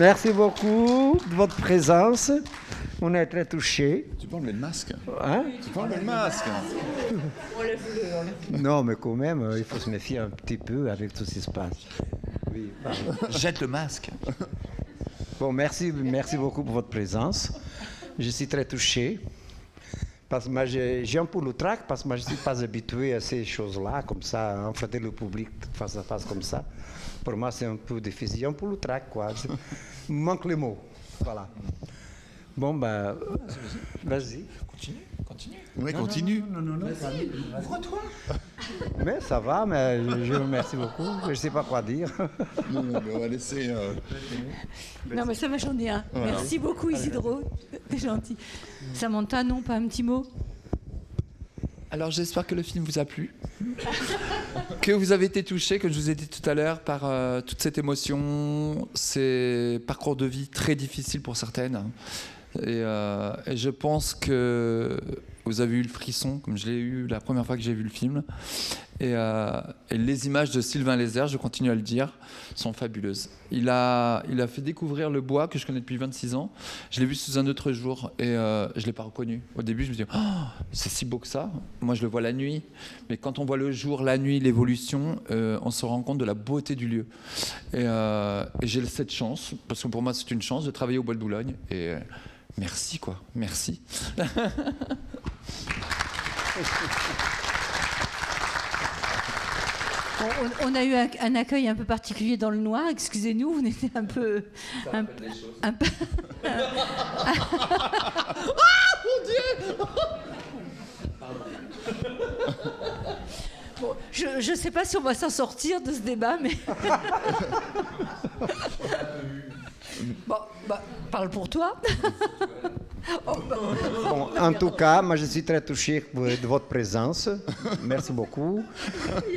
Merci beaucoup de votre présence. On est très touchés. Tu peux enlever le masque. Hein? Tu peux enlever le masque. Non, mais quand même, il faut se méfier un petit peu avec tout ce qui se passe. Oui, pardon. Jette le masque. Bon, merci beaucoup pour votre présence. Je suis très touché. Parce que moi, j'ai un peu le trac, parce que moi, je ne suis pas habitué à ces choses-là, comme ça, enfronter le public face à face comme ça. Pour moi, c'est un peu difficile, un peu le trac, quoi. Il me manque les mots. Voilà. Bon, ben, vas-y. Continue. Oui, continue. Non. Ouvre-toi. Mais ça va, mais je vous remercie beaucoup. Je ne sais pas quoi dire. Non, mais on va laisser... Non, mais ça va, j'en ai un. Voilà. Merci beaucoup, Isidro. T'es gentil. Samantha, non, pas un petit mot? Alors j'espère que le film vous a plu, que vous avez été touché, comme je vous ai dit tout à l'heure, par toute cette émotion, ces parcours de vie très difficiles pour certaines. Et je pense que vous avez eu le frisson, comme je l'ai eu la première fois que j'ai vu le film. Et les images de Sylvain Lézère, je continue à le dire, sont fabuleuses. Il a fait découvrir le bois que je connais depuis 26 ans. Je l'ai vu sous un autre jour et je ne l'ai pas reconnu. Au début, je me dis oh, c'est si beau que ça. Moi, je le vois la nuit. Mais quand on voit le jour, la nuit, l'évolution, on se rend compte de la beauté du lieu. Et j'ai cette chance, parce que pour moi, c'est une chance de travailler au Bois de Boulogne. Et merci, quoi. Merci. On a eu un accueil un peu particulier dans le noir. Excusez-nous, on était un peu... Un peu... Ah, mon Dieu! Bon, je ne sais pas si on va s'en sortir de ce débat, mais... Bon, bah, parle pour toi. Bon, en tout cas, moi je suis très touché de votre présence. Merci beaucoup.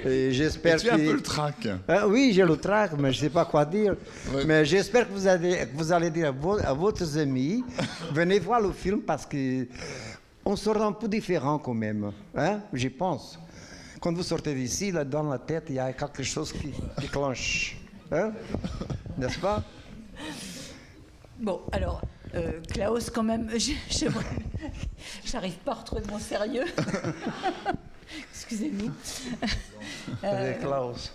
Et j'espère tu as un peu le trac. Oui, j'ai le trac, mais je ne sais pas quoi dire. Ouais. Mais j'espère que vous allez dire à votre amis, venez voir le film parce qu'on sort un peu différent quand même. Hein, je pense. Quand vous sortez d'ici, là, dans la tête, il y a quelque chose qui clenche. Hein? N'est-ce pas? Bon, alors, Klaus, quand même, j'arrive pas à retrouver mon sérieux. Excusez-nous. Klaus.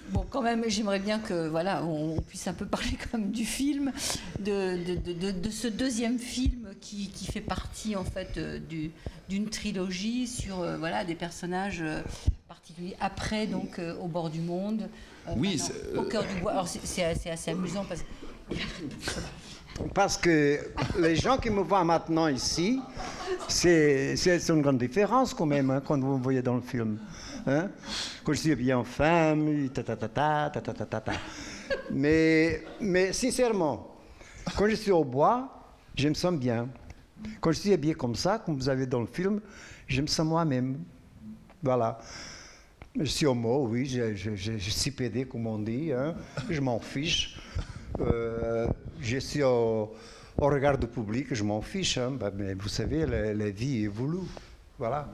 Bon, quand même, j'aimerais bien que, voilà, on puisse un peu parler quand même du film, de ce deuxième film qui fait partie, en fait, d'une trilogie sur, voilà, des personnages particuliers. Après, donc, Au bord du monde. Oui, Au cœur du bois. Alors, c'est assez amusant parce que... Parce que les gens qui me voient maintenant ici, c'est une grande différence quand même, hein, quand vous me voyez dans le film. Hein? Quand je suis habillé en femme, mais sincèrement, quand je suis au bois, je me sens bien. Quand je suis habillé comme ça, comme vous avez dans le film, je me sens moi-même. Voilà. Je suis homo, oui, je suis pédé, comme on dit, hein. Je m'en fiche. Je suis au regard du public, je m'en fiche, hein. Mais vous savez, la vie évolue. Voilà.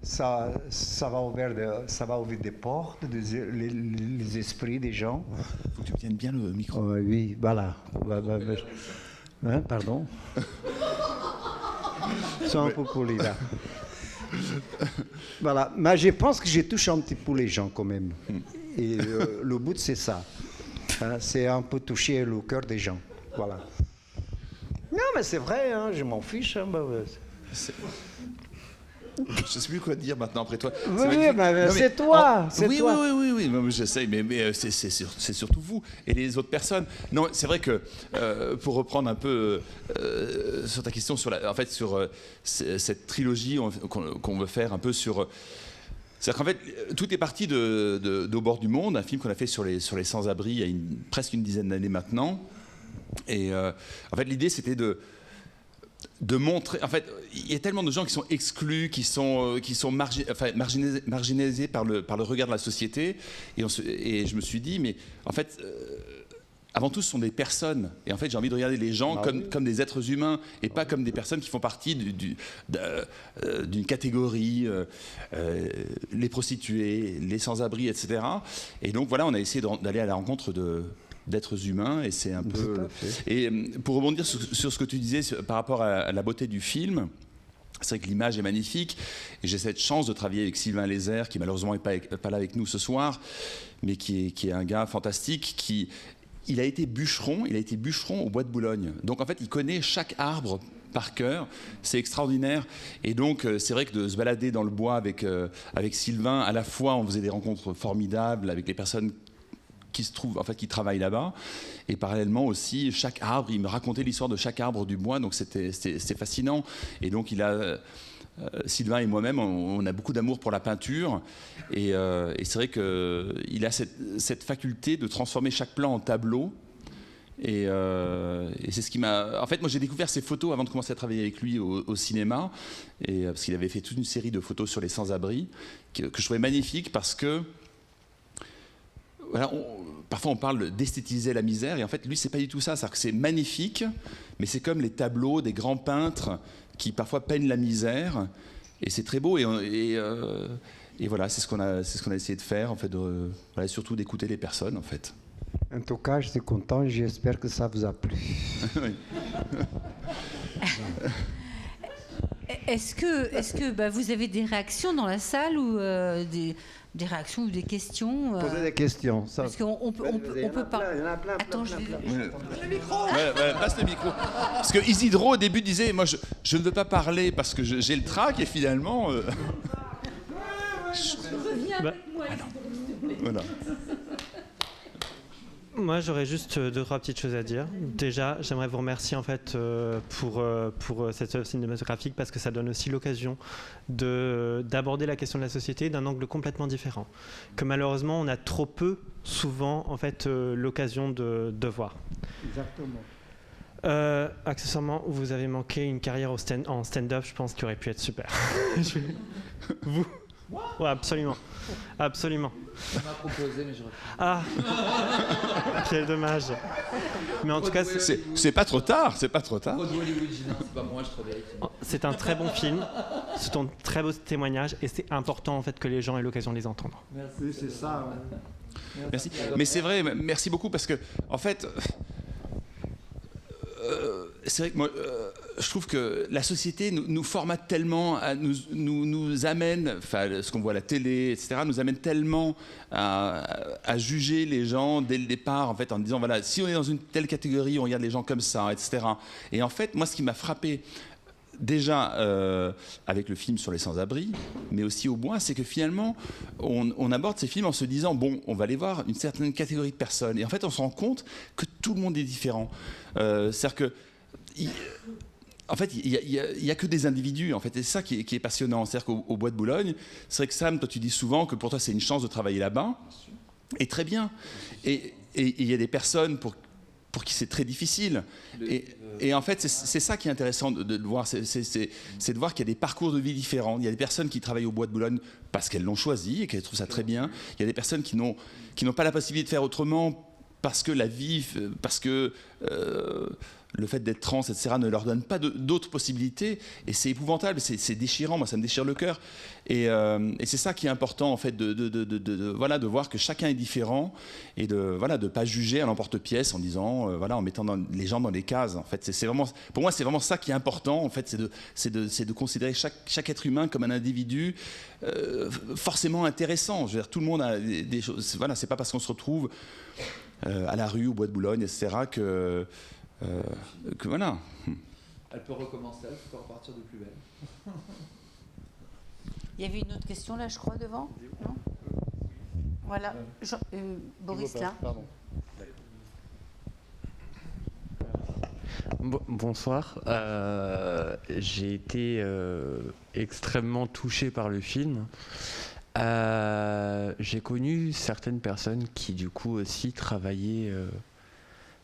Ça va ouvrir des portes, les esprits des gens. Il faut que tu tiennes bien le micro. Oui, voilà. Hein, pardon. Ils sont un peu polis là. Voilà, mais je pense que j'ai touché un petit peu les gens quand même. Et le but, c'est ça. Hein, c'est un peu toucher le cœur des gens. Voilà. Non, mais c'est vrai, hein, je m'en fiche. Hein, Je ne sais plus quoi dire maintenant après toi. Oui, mais c'est toi. Oui, oui, j'essaye, mais c'est surtout vous et les autres personnes. Non, c'est vrai que pour reprendre un peu sur ta question sur cette trilogie qu'on veut faire un peu sur. C'est-à-dire qu'en fait, tout est parti d'Au bord du monde, un film qu'on a fait sur les sans-abri il y a presque une dizaine d'années maintenant. Et en fait, l'idée, c'était de montrer. En fait, il y a tellement de gens qui sont exclus, qui sont marginalisés par le regard de la société. Et je me suis dit, mais en fait. Avant tout, ce sont des personnes. Et en fait, j'ai envie de regarder les gens comme des êtres humains et pas comme des personnes qui font partie d'une catégorie, les prostituées, les sans-abri, etc. Et donc, voilà, on a essayé d'aller à la rencontre d'êtres humains, et c'est un Tout peu... à fait. Et pour rebondir sur ce que tu disais par rapport à la beauté du film, c'est vrai que l'image est magnifique, et j'ai cette chance de travailler avec Sylvain Lézère, qui malheureusement n'est pas là avec nous ce soir, mais qui est un gars fantastique, il a été bûcheron au Bois de Boulogne. Donc en fait, il connaît chaque arbre par cœur, c'est extraordinaire. Et donc c'est vrai que de se balader dans le bois avec Sylvain, à la fois on faisait des rencontres formidables avec les personnes qui travaillent là-bas, et parallèlement aussi chaque arbre, il me racontait l'histoire de chaque arbre du bois, donc c'était fascinant. Et donc Sylvain et moi-même, on a beaucoup d'amour pour la peinture, et c'est vrai qu'il a cette faculté de transformer chaque plan en tableau. Et c'est ce qui m'a... En fait, moi, j'ai découvert ces photos avant de commencer à travailler avec lui au cinéma, parce qu'il avait fait toute une série de photos sur les sans-abri que je trouvais magnifiques, parce que voilà, parfois on parle d'esthétiser la misère, et en fait, lui, c'est pas du tout ça. C'est-à-dire que c'est magnifique, mais c'est comme les tableaux des grands peintres qui parfois peignent la misère, et c'est très beau. Et voilà, c'est ce qu'on a essayé de faire, en fait, voilà, surtout d'écouter les personnes, en fait. En tout cas, je suis content, j'espère que ça vous a plu. Oui. Est-ce que vous avez des réactions dans la salle, ou des réactions ou des questions Posez des questions. Ça. Parce qu'on peut pas. Il y en a plein. Attends, je vais. Le micro. Ouais, passe le micro. Parce que Isidro au début disait, moi je ne veux pas parler parce que j'ai le trac, et finalement. Reviens avec moi. Voilà. Moi, j'aurais juste 2-3 petites choses à dire. Déjà, j'aimerais vous remercier en fait pour cette œuvre cinématographique, parce que ça donne aussi l'occasion d'aborder la question de la société d'un angle complètement différent, que malheureusement on a trop peu souvent en fait l'occasion de voir. Exactement. Accessoirement, vous avez manqué une carrière en stand-up, je pense, qui aurait pu être super. Vous? Ouais, absolument. Absolument. On m'a proposé, mais je refuse. Ah, quel dommage. Mais en tout cas, C'est pas trop tard, c'est pas trop tard. Broadway Hollywood, non, c'est pas moi, je travaille. c'est un très bon film, c'est un très beau témoignage, et c'est important en fait que les gens aient l'occasion de les entendre. Oui, c'est ça. Merci. Mais c'est vrai, merci beaucoup, parce que en fait, c'est vrai que moi, je trouve que la société nous formate tellement, nous amène, enfin, ce qu'on voit à la télé, etc., nous amène tellement à juger les gens dès le départ, en fait, en disant, voilà, si on est dans une telle catégorie, on regarde les gens comme ça, etc. Et en fait, moi, ce qui m'a frappé, déjà avec le film sur les sans-abri, mais aussi au bois, c'est que finalement, on aborde ces films en se disant, bon, on va aller voir une certaine catégorie de personnes. Et en fait, on se rend compte que tout le monde est différent. C'est-à-dire que... En fait, il y a que des individus, en fait, et c'est ça qui est passionnant. C'est-à-dire qu'au Bois de Boulogne, c'est vrai que Sam, toi tu dis souvent que pour toi c'est une chance de travailler là-bas, et très bien. Et il y a des personnes pour qui c'est très difficile. Et en fait, c'est ça qui est intéressant de voir, c'est de voir qu'il y a des parcours de vie différents. Il y a des personnes qui travaillent au Bois de Boulogne parce qu'elles l'ont choisi et qu'elles trouvent ça très bien. Il y a des personnes qui n'ont pas la possibilité de faire autrement, parce que la vie, parce que le fait d'être trans, etc., ne leur donne pas d'autres possibilités, et c'est épouvantable, c'est déchirant, moi ça me déchire le cœur, et c'est ça qui est important en fait, de voir que chacun est différent, et de pas juger à l'emporte-pièce en disant, en mettant les gens dans des cases. En fait, pour moi c'est vraiment ça qui est important en fait, c'est de considérer chaque être humain comme un individu forcément intéressant. Je veux dire, tout le monde a des choses. Voilà, c'est pas parce qu'on se retrouve à la rue, au Bois de Boulogne, etc., que voilà. Elle peut recommencer, elle peut repartir de plus belle. Il y avait une autre question là, je crois, devant. Non ? Voilà. Boris là. Pardon. Bonsoir. J'ai été extrêmement touché par le film. J'ai connu certaines personnes qui du coup aussi travaillaient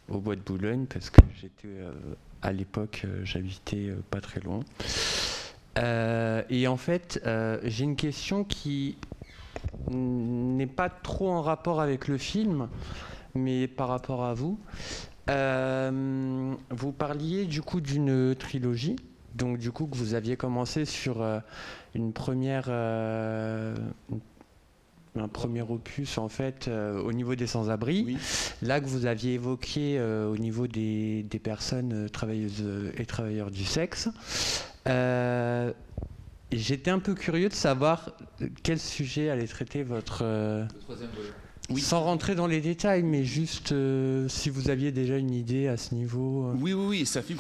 au Bois de Boulogne, parce que j'étais à l'époque, j'habitais pas très loin. Et en fait, j'ai une question qui n'est pas trop en rapport avec le film, mais par rapport à vous. Vous parliez du coup d'une trilogie, donc du coup que vous aviez commencé sur une première un premier opus en fait au niveau des sans-abri. Oui. Là que vous aviez évoqué au niveau des personnes travailleuses et travailleurs du sexe. J'étais un peu curieux de savoir quel sujet allait traiter votre... Le troisième volet. Oui. Sans rentrer dans les détails, mais juste si vous aviez déjà une idée à ce niveau. Oui, c'est un film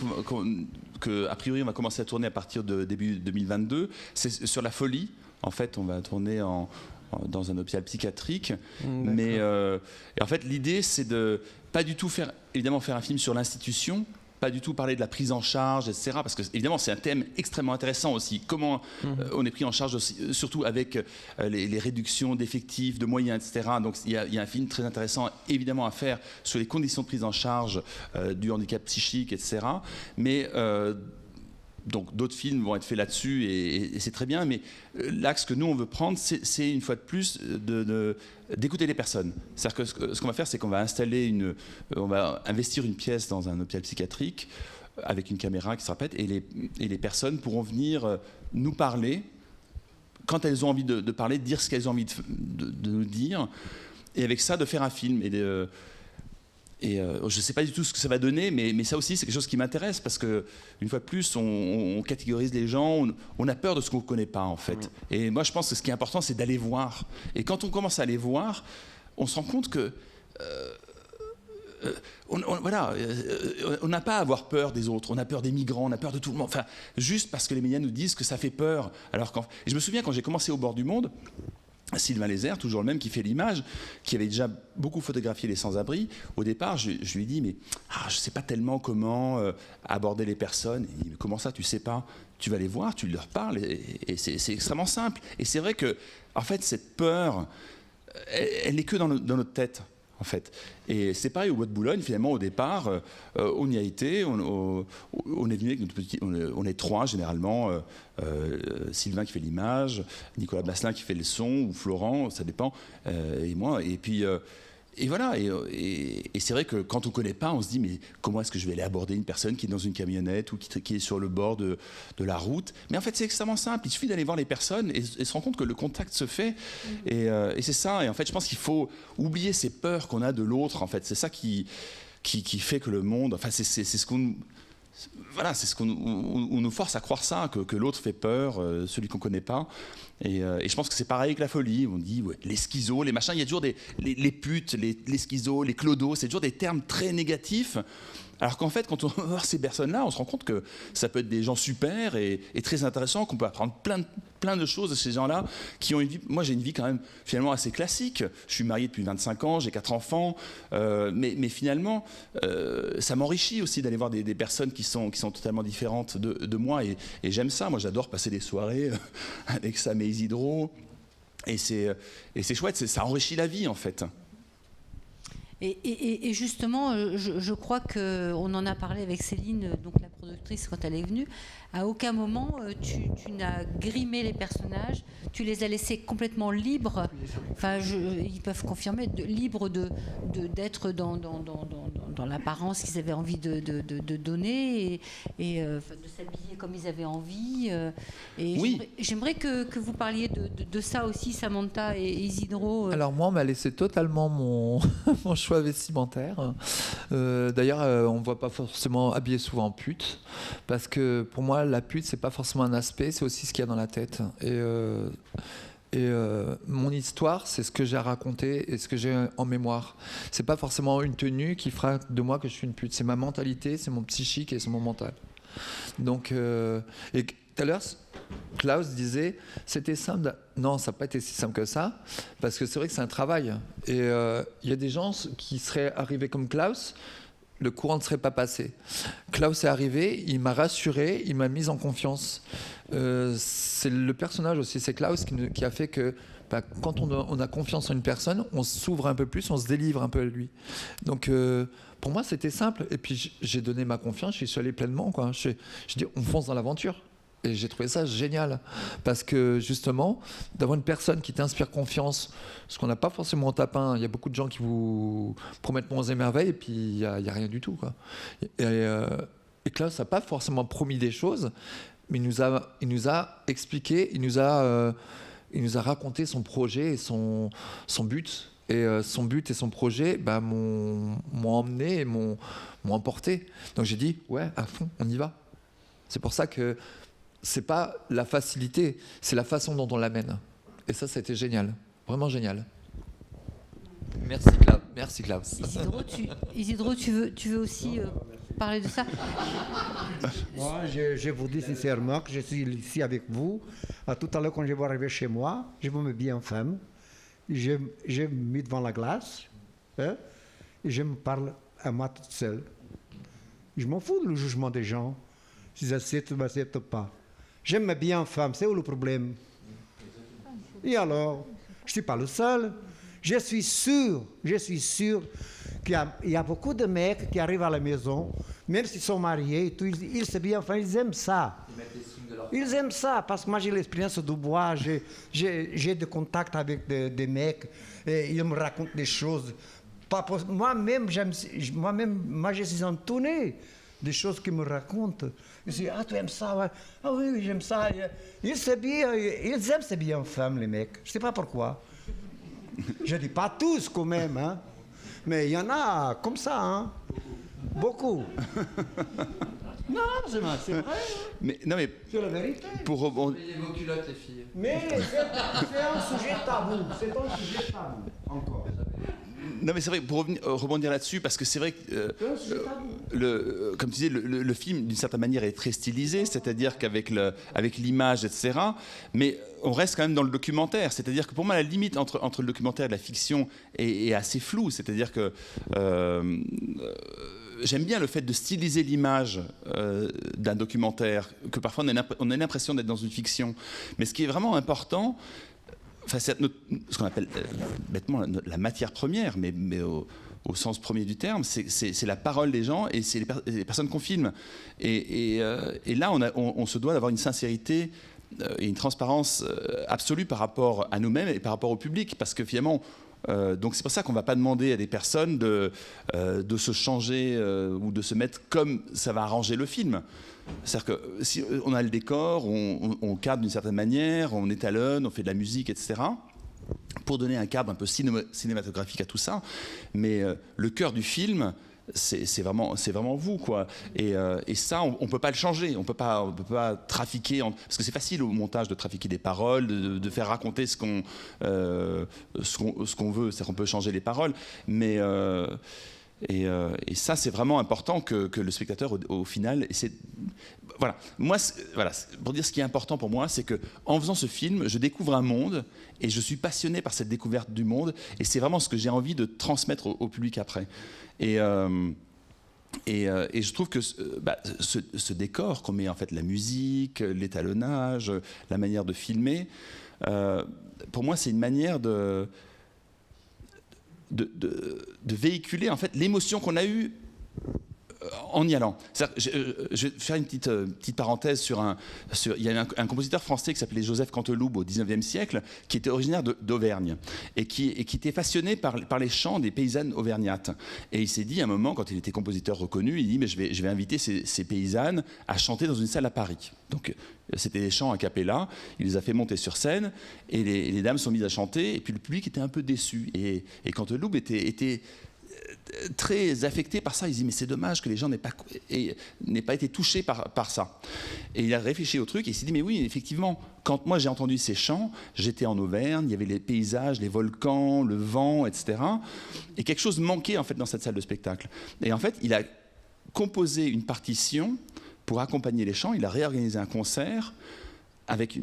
que a priori on va commencer à tourner à partir de début 2022. C'est sur la folie. En fait, on va tourner dans un hôpital psychiatrique. Mais et en fait, l'idée, c'est de pas du tout faire un film sur l'institution, pas du tout parler de la prise en charge, etc. Parce que évidemment, c'est un thème extrêmement intéressant aussi. Comment on est pris en charge, aussi, surtout avec les réductions d'effectifs, de moyens, etc. Donc il y a un film très intéressant, évidemment, à faire sur les conditions de prise en charge du handicap psychique, etc. Mais donc d'autres films vont être faits là-dessus et c'est très bien, mais l'axe que nous on veut prendre, c'est une fois de plus d'écouter les personnes. C'est-à-dire que ce qu'on va faire, c'est qu'on va on va investir une pièce dans un hôpital psychiatrique avec une caméra qui se répète et les personnes pourront venir nous parler quand elles ont envie de parler, de dire ce qu'elles ont envie de nous dire, et avec ça de faire un film. Et je ne sais pas du tout ce que ça va donner, mais ça aussi, c'est quelque chose qui m'intéresse, parce qu'une fois de plus, on catégorise les gens, on a peur de ce qu'on ne connaît pas, en fait. Et moi, je pense que ce qui est important, c'est d'aller voir. Et quand on commence à aller voir, on se rend compte que... on n'a pas à avoir peur des autres, on a peur des migrants, on a peur de tout le monde. Enfin, juste parce que les médias nous disent que ça fait peur. Et je me souviens, quand j'ai commencé au bord du monde, Sylvain Lézère, toujours le même, qui fait l'image, qui avait déjà beaucoup photographié les sans-abri. Au départ, je lui ai dit, mais je ne sais pas tellement comment aborder les personnes. Il dit, mais comment ça, tu ne sais pas? Tu vas les voir, tu leur parles, et c'est extrêmement simple. Et c'est vrai que, en fait, cette peur, elle n'est que dans notre tête. En fait. Et c'est pareil au Bois de Boulogne, finalement, au départ, on y a été, on est venu avec notre petit... On est trois, généralement, Sylvain qui fait l'image, Nicolas Basselin qui fait le son, ou Florent, ça dépend, et moi. Et puis... Et voilà, et c'est vrai que quand on ne connaît pas, on se dit, mais comment est-ce que je vais aller aborder une personne qui est dans une camionnette ou qui est sur le bord de la route? Mais en fait, c'est extrêmement simple, il suffit d'aller voir les personnes et se rendre compte que le contact se fait. Et c'est ça, et en fait, je pense qu'il faut oublier ces peurs qu'on a de l'autre, en fait. C'est ça qui fait que le monde... Enfin, c'est ce qu'on... Voilà, c'est ce qu'on nous force à croire ça, que l'autre fait peur, celui qu'on ne connaît pas. Et je pense que c'est pareil avec la folie. On dit les schizos, les machins, il y a toujours les putes, les schizos, les clodos, c'est toujours des termes très négatifs. Alors qu'en fait, quand on va voir ces personnes-là, on se rend compte que ça peut être des gens super et très intéressants, qu'on peut apprendre plein de choses de ces gens-là qui ont une vie... Moi, j'ai une vie quand même finalement assez classique. Je suis marié depuis 25 ans, j'ai 4 enfants, mais finalement, ça m'enrichit aussi d'aller voir des personnes qui sont totalement différentes de moi, et j'aime ça. Moi, j'adore passer des soirées avec Sam et Isidro, et c'est chouette, ça enrichit la vie en fait. Et justement, je crois qu'on en a parlé avec Céline, donc la productrice, quand elle est venue. À aucun moment, tu n'as grimé les personnages, tu les as laissés complètement libres. Enfin, ils peuvent confirmer, libres d'être dans l'apparence qu'ils avaient envie de donner et de s'habiller comme ils avaient envie. Et oui. J'aimerais que vous parliez de ça aussi, Samantha et Isidro. Alors moi, on m'a laissé totalement mon choix vestimentaire. D'ailleurs, on ne voit pas forcément habillé souvent en pute, parce que pour moi, la pute, c'est pas forcément un aspect, c'est aussi ce qu'il y a dans la tête. Et mon histoire, c'est ce que j'ai à raconter et ce que j'ai en mémoire. C'est pas forcément une tenue qui fera de moi que je suis une pute. C'est ma mentalité, c'est mon psychique et c'est mon mental. Donc, et tout à l'heure, Klaus disait, c'était simple. Non, ça n'a pas été si simple que ça, parce que c'est vrai que c'est un travail. Et il y a des gens qui seraient arrivés comme Klaus, le courant ne serait pas passé. Klaus est arrivé, il m'a rassuré, il m'a mis en confiance. C'est le personnage aussi, c'est Klaus qui a fait que quand on a confiance en une personne, on s'ouvre un peu plus, on se délivre un peu à lui. Donc pour moi, c'était simple. Et puis j'ai donné ma confiance, je suis allé pleinement, quoi. Je dis, on fonce dans l'aventure. Et j'ai trouvé ça génial, parce que justement, d'avoir une personne qui t'inspire confiance, ce qu'on n'a pas forcément en tapin, il y a beaucoup de gens qui vous promettent monts et merveilles, et puis il n'y a rien du tout, quoi. Et Klaus n'a pas forcément promis des choses, mais il nous a expliqué, il nous a il nous a raconté son projet et son but. Et son but et son projet m'ont emmené et m'ont emporté. Donc j'ai dit, ouais, à fond, on y va. C'est pour ça que c'est pas la facilité, c'est la façon dont on l'amène. Et ça a été génial, vraiment génial. Merci Klaus. Isidro, tu veux aussi parler de ça? Moi, je vous dis sincèrement que je suis ici avec vous. Tout à l'heure, quand je vais arriver chez moi, je me mets bien en femme. Je me mets devant la glace et je me parle à moi toute seule. Je m'en fous du jugement des gens. S'ils acceptent ou n'acceptent pas. J'aime bien en femme, c'est où le problème? Et alors, je ne suis pas le seul. Je suis sûr qu'il y a beaucoup de mecs qui arrivent à la maison, même s'ils sont mariés, tout, ils se bien, enfin, ils aiment ça. Ils aiment ça, parce que moi j'ai l'expérience du bois, j'ai des contacts avec des mecs, et ils me racontent des choses. Moi-même, je suis entonné des choses qu'ils me racontent. Je dis, ah, tu aimes ça? Ouais. Ah oui, j'aime ça. Ils aiment se bien en femme, les mecs. Je ne sais pas pourquoi. Je ne dis pas tous quand même, hein. Mais il y en a comme ça, hein. Beaucoup. Non, c'est vrai. Mais C'est la vérité. pour rebondir. Ayez vos culottes, les filles. Mais c'est un sujet tabou. C'est un sujet tabou, encore. Non, mais c'est vrai, pour rebondir là-dessus, parce que c'est vrai que, comme tu disais, le film, d'une certaine manière, est très stylisé, c'est-à-dire qu'avec l'image, etc., mais on reste quand même dans le documentaire. C'est-à-dire que pour moi, la limite entre le documentaire et la fiction est assez floue. C'est-à-dire que j'aime bien le fait de styliser l'image d'un documentaire, que parfois on a l'impression d'être dans une fiction. Mais ce qui est vraiment important, enfin, c'est ce qu'on appelle bêtement la matière première, mais au sens premier du terme, c'est la parole des gens et c'est les personnes qu'on filme. Et là, on se doit d'avoir une sincérité et une transparence absolue par rapport à nous-mêmes et par rapport au public, parce que finalement, donc c'est pour ça qu'on ne va pas demander à des personnes de se changer ou de se mettre comme ça va arranger le film. C'est-à-dire que si on a le décor, on cadre d'une certaine manière, on étalonne, on fait de la musique, etc., pour donner un cadre un peu cinématographique à tout ça. Mais le cœur du film, c'est vraiment vous, quoi. Et ça, on peut pas le changer. On peut pas trafiquer, parce que c'est facile au montage de trafiquer des paroles, de faire raconter ce qu'on veut. C'est-à-dire qu'on peut changer les paroles, mais et ça, c'est vraiment important que le spectateur, au final, voilà. Moi, pour dire ce qui est important pour moi, c'est que en faisant ce film, je découvre un monde et je suis passionné par cette découverte du monde. Et c'est vraiment ce que j'ai envie de transmettre au public après. Et je trouve que ce décor qu'on met, en fait, la musique, l'étalonnage, la manière de filmer, pour moi, c'est une manière de véhiculer, en fait, l'émotion qu'on a eue en y allant. Je vais faire une petite parenthèse il y a un compositeur français qui s'appelait Joseph Canteloube au XIXe siècle, qui était originaire d'Auvergne et qui était passionné par les chants des paysannes auvergnates. Et il s'est dit, à un moment, quand il était compositeur reconnu, il dit, mais je vais inviter ces paysannes à chanter dans une salle à Paris. Donc c'était des chants a cappella, il les a fait monter sur scène et les dames sont mises à chanter et puis le public était un peu déçu. Et Canteloube était très affecté par ça. Il dit, mais c'est dommage que les gens n'aient pas été touchés par ça. Et il a réfléchi au truc et il s'est dit, mais oui, effectivement, quand moi j'ai entendu ces chants, j'étais en Auvergne, il y avait les paysages, les volcans, le vent, etc. Et quelque chose manquait, en fait, dans cette salle de spectacle. Et en fait, il a composé une partition pour accompagner les chants. Il a réorganisé un concert avec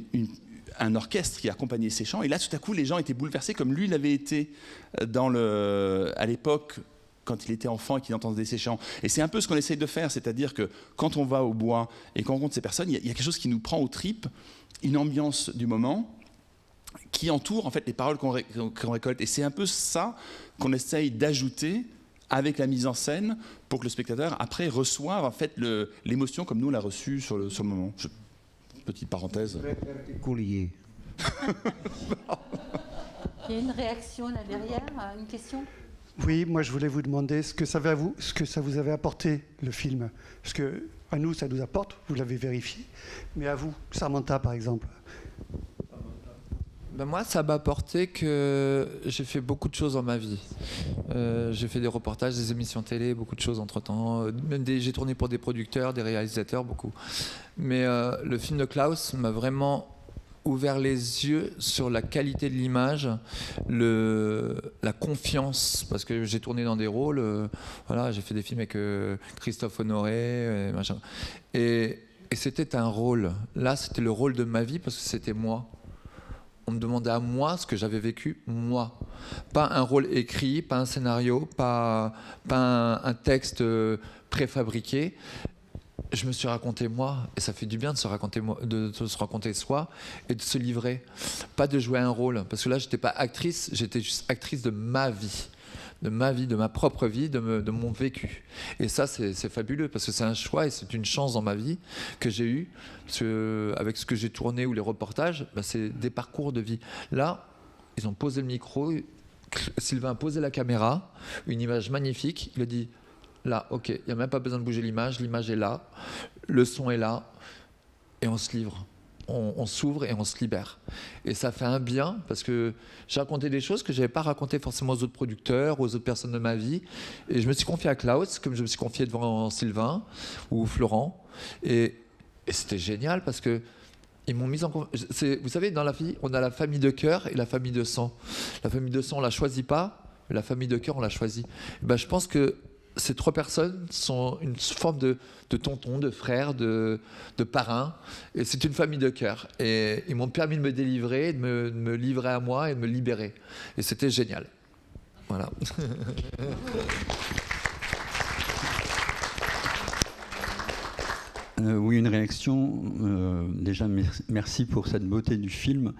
un orchestre qui accompagnait ces chants. Et là, tout à coup, les gens étaient bouleversés comme lui l'avait été à l'époque, quand il était enfant et qu'il entendait ces chants. Et c'est un peu ce qu'on essaye de faire, c'est-à-dire que quand on va au bois et qu'on rencontre ces personnes, il y a quelque chose qui nous prend aux tripes, une ambiance du moment qui entoure, en fait, les paroles qu'on récolte. Et c'est un peu ça qu'on essaye d'ajouter avec la mise en scène pour que le spectateur, après, reçoive, en fait, l'émotion comme nous on l'a reçue sur le moment. Petite parenthèse. Coulier. Il y a une réaction là derrière, une question? Oui, moi je voulais vous demander ce que ça vous avait apporté, le film. Parce que à nous, ça nous apporte, vous l'avez vérifié. Mais à vous, Samantha par exemple. Ben moi, ça m'a apporté que j'ai fait beaucoup de choses dans ma vie. J'ai fait des reportages, des émissions télé, beaucoup de choses entre-temps. J'ai tourné pour des producteurs, des réalisateurs, beaucoup. Mais le film de Klaus m'a vraiment ouvert les yeux sur la qualité de l'image, la confiance, parce que j'ai tourné dans des rôles, voilà, j'ai fait des films avec Christophe Honoré, machin. Et c'était un rôle. Là, c'était le rôle de ma vie parce que c'était moi. On me demandait à moi ce que j'avais vécu, moi. Pas un rôle écrit, pas un scénario, pas un texte préfabriqué. Je me suis raconté moi, et ça fait du bien de se raconter, de se raconter soi et de se livrer. Pas de jouer un rôle, parce que là, j'étais pas actrice, j'étais juste actrice de ma vie, de ma propre vie, de mon vécu. Et ça, c'est fabuleux, parce que c'est un choix et c'est une chance dans ma vie que j'ai eue, parce que avec ce que j'ai tourné ou les reportages, bah, c'est des parcours de vie. Là, ils ont posé le micro, Sylvain a posé la caméra, une image magnifique, il a dit... Là, ok, il n'y a même pas besoin de bouger l'image est là, le son est là, et on se livre. On s'ouvre et on se libère. Et ça fait un bien, parce que j'ai raconté des choses que je n'avais pas racontées forcément aux autres producteurs, aux autres personnes de ma vie. Et je me suis confié à Klaus, comme je me suis confié devant Sylvain ou Florent. Et c'était génial, parce que ils m'ont mis en confiance. Vous savez, dans la vie, on a la famille de cœur et la famille de sang. La famille de sang, on ne la choisit pas, mais la famille de cœur, on la choisit. Et ben, je pense que ces 3 personnes sont une forme de tonton, de frère, de parrain. Et c'est une famille de cœur. Et ils m'ont permis de me délivrer, de me livrer à moi et de me libérer. Et c'était génial. Voilà. Oui, une réaction. Déjà, merci pour cette beauté du film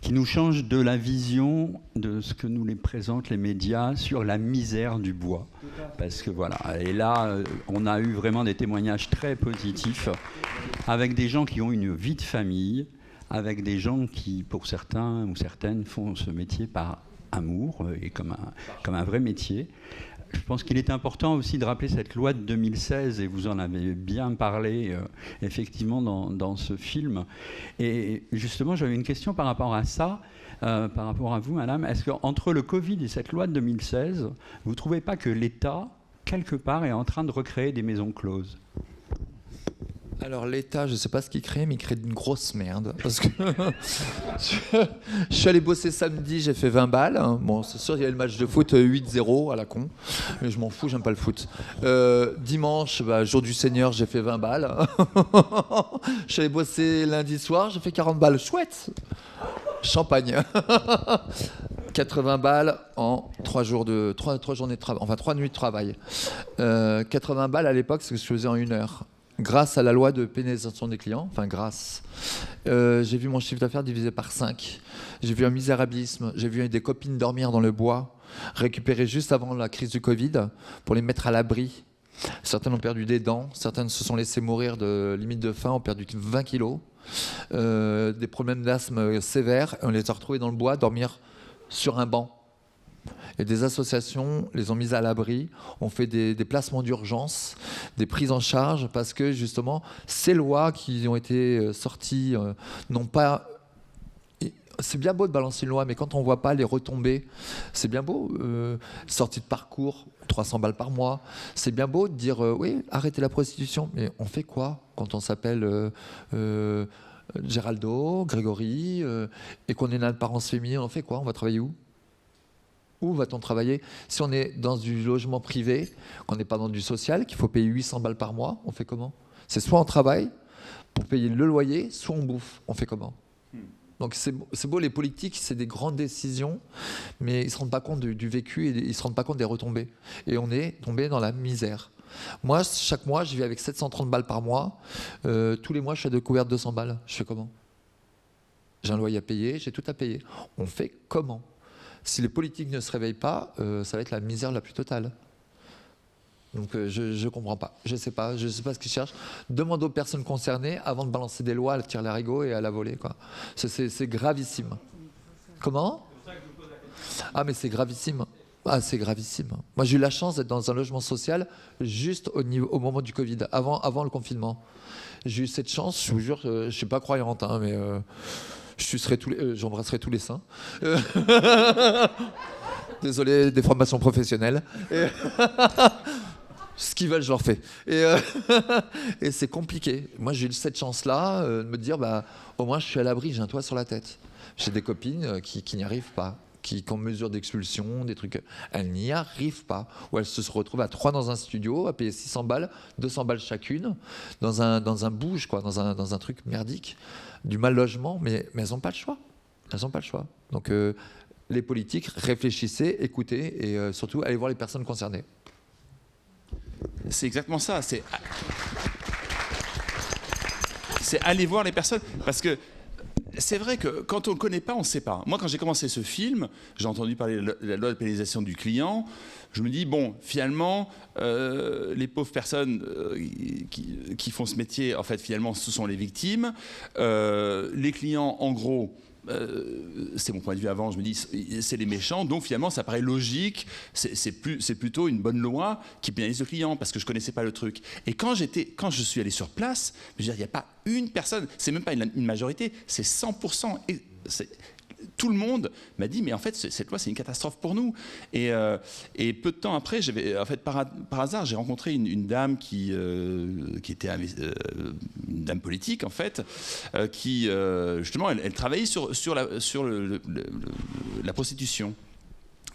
qui nous change de la vision de ce que nous les présentent les médias sur la misère du bois. Parce que voilà, et là, on a eu vraiment des témoignages très positifs avec des gens qui ont une vie de famille, avec des gens qui, pour certains ou certaines, font ce métier par amour et comme un vrai métier. Je pense qu'il est important aussi de rappeler cette loi de 2016, et vous en avez bien parlé effectivement dans ce film. Et justement, j'avais une question par rapport à ça, par rapport à vous, madame. Est-ce qu'entre le Covid et cette loi de 2016, vous ne trouvez pas que l'État, quelque part, est en train de recréer des maisons closes ? Alors l'État, je ne sais pas ce qu'il crée, mais il crée une grosse merde. Parce que je suis allé bosser samedi, j'ai fait 20 balles. Bon, c'est sûr, il y a le match de foot 8-0 à la con. Mais je m'en fous, j'aime pas le foot. Dimanche, jour du Seigneur, j'ai fait 20 balles. Je suis allé bosser lundi soir, j'ai fait 40 balles. Chouette. Champagne. 80 balles en 3 journées de travail. Enfin, 3 nuits de travail. 80 balles à l'époque, c'est ce que je faisais en 1 heure. Grâce à la loi de pénalisation des clients, j'ai vu mon chiffre d'affaires divisé par 5. J'ai vu un misérabilisme, j'ai vu des copines dormir dans le bois, récupérées juste avant la crise du Covid, pour les mettre à l'abri. Certaines ont perdu des dents, certaines se sont laissées mourir de limite de faim, ont perdu 20 kilos, des problèmes d'asthme sévères, et on les a retrouvées dans le bois, dormir sur un banc. Et des associations les ont mises à l'abri, ont fait des placements d'urgence, des prises en charge, parce que justement, ces lois qui ont été sorties n'ont pas... C'est bien beau de balancer une loi, mais quand on ne voit pas les retombées, c'est bien beau. Sortie de parcours, 300 balles par mois. C'est bien beau de dire, oui, arrêtez la prostitution. Mais on fait quoi quand on s'appelle Géraldo, Grégory, et qu'on est une apparence féminine? On fait quoi? On va travailler où? Où va-t-on travailler? Si on est dans du logement privé, qu'on n'est pas dans du social, qu'il faut payer 800 balles par mois, on fait comment? C'est soit on travaille pour payer le loyer, soit on bouffe. On fait comment? Donc c'est beau, les politiques, c'est des grandes décisions, mais ils ne se rendent pas compte du vécu et ils ne se rendent pas compte des retombées. Et on est tombé dans la misère. Moi, chaque mois, je vis avec 730 balles par mois. Tous les mois, je suis à découvert 200 balles. Je fais comment? J'ai un loyer à payer, j'ai tout à payer. On fait comment? Si les politiques ne se réveillent pas, ça va être la misère la plus totale. Donc je ne comprends pas. Je ne sais pas ce qu'ils cherchent. Demande aux personnes concernées avant de balancer des lois à la tire-larigot et à la volée, quoi. C'est gravissime. Comment? Ah, mais c'est gravissime. Ah, c'est gravissime. Moi, j'ai eu la chance d'être dans un logement social juste au moment du Covid, avant le confinement. J'ai eu cette chance, je vous jure, je ne suis pas croyante, hein, mais j'embrasserai tous les seins. Désolé, des formations professionnelles. Ce qu'ils veulent, je leur fais. Et c'est compliqué. Moi, j'ai eu cette chance-là de me dire, au moins, je suis à l'abri, j'ai un toit sur la tête. J'ai des copines qui n'y arrivent pas, qui ont mesure d'expulsion, des trucs. Elles n'y arrivent pas. Ou elles se retrouvent à 3 dans un studio, à payer 600 balles, 200 balles chacune, dans un bouge, quoi, dans un truc merdique, du mal logement, mais elles n'ont pas le choix. Elles n'ont pas le choix. Donc, les politiques, réfléchissez, écoutez, et surtout, allez voir les personnes concernées. C'est exactement ça. C'est aller voir les personnes. Parce que c'est vrai que quand on ne le connaît pas, on ne sait pas. Moi, quand j'ai commencé ce film, j'ai entendu parler de la loi de pénalisation du client. Je me dis, bon, finalement, les pauvres personnes qui font ce métier, en fait, finalement, ce sont les victimes. Les clients, en gros... c'est mon point de vue avant, je me dis c'est les méchants, donc finalement ça paraît logique, c'est plutôt une bonne loi qui pénalise le client parce que je connaissais pas le truc. Et quand je suis allé sur place, je veux dire, il n'y a pas une personne, c'est même pas une majorité, c'est 100%. Et tout le monde m'a dit mais en fait cette loi c'est une catastrophe pour nous. Et peu de temps après, en fait par hasard j'ai rencontré une dame qui était une dame politique en fait, qui justement elle travaillait sur la prostitution.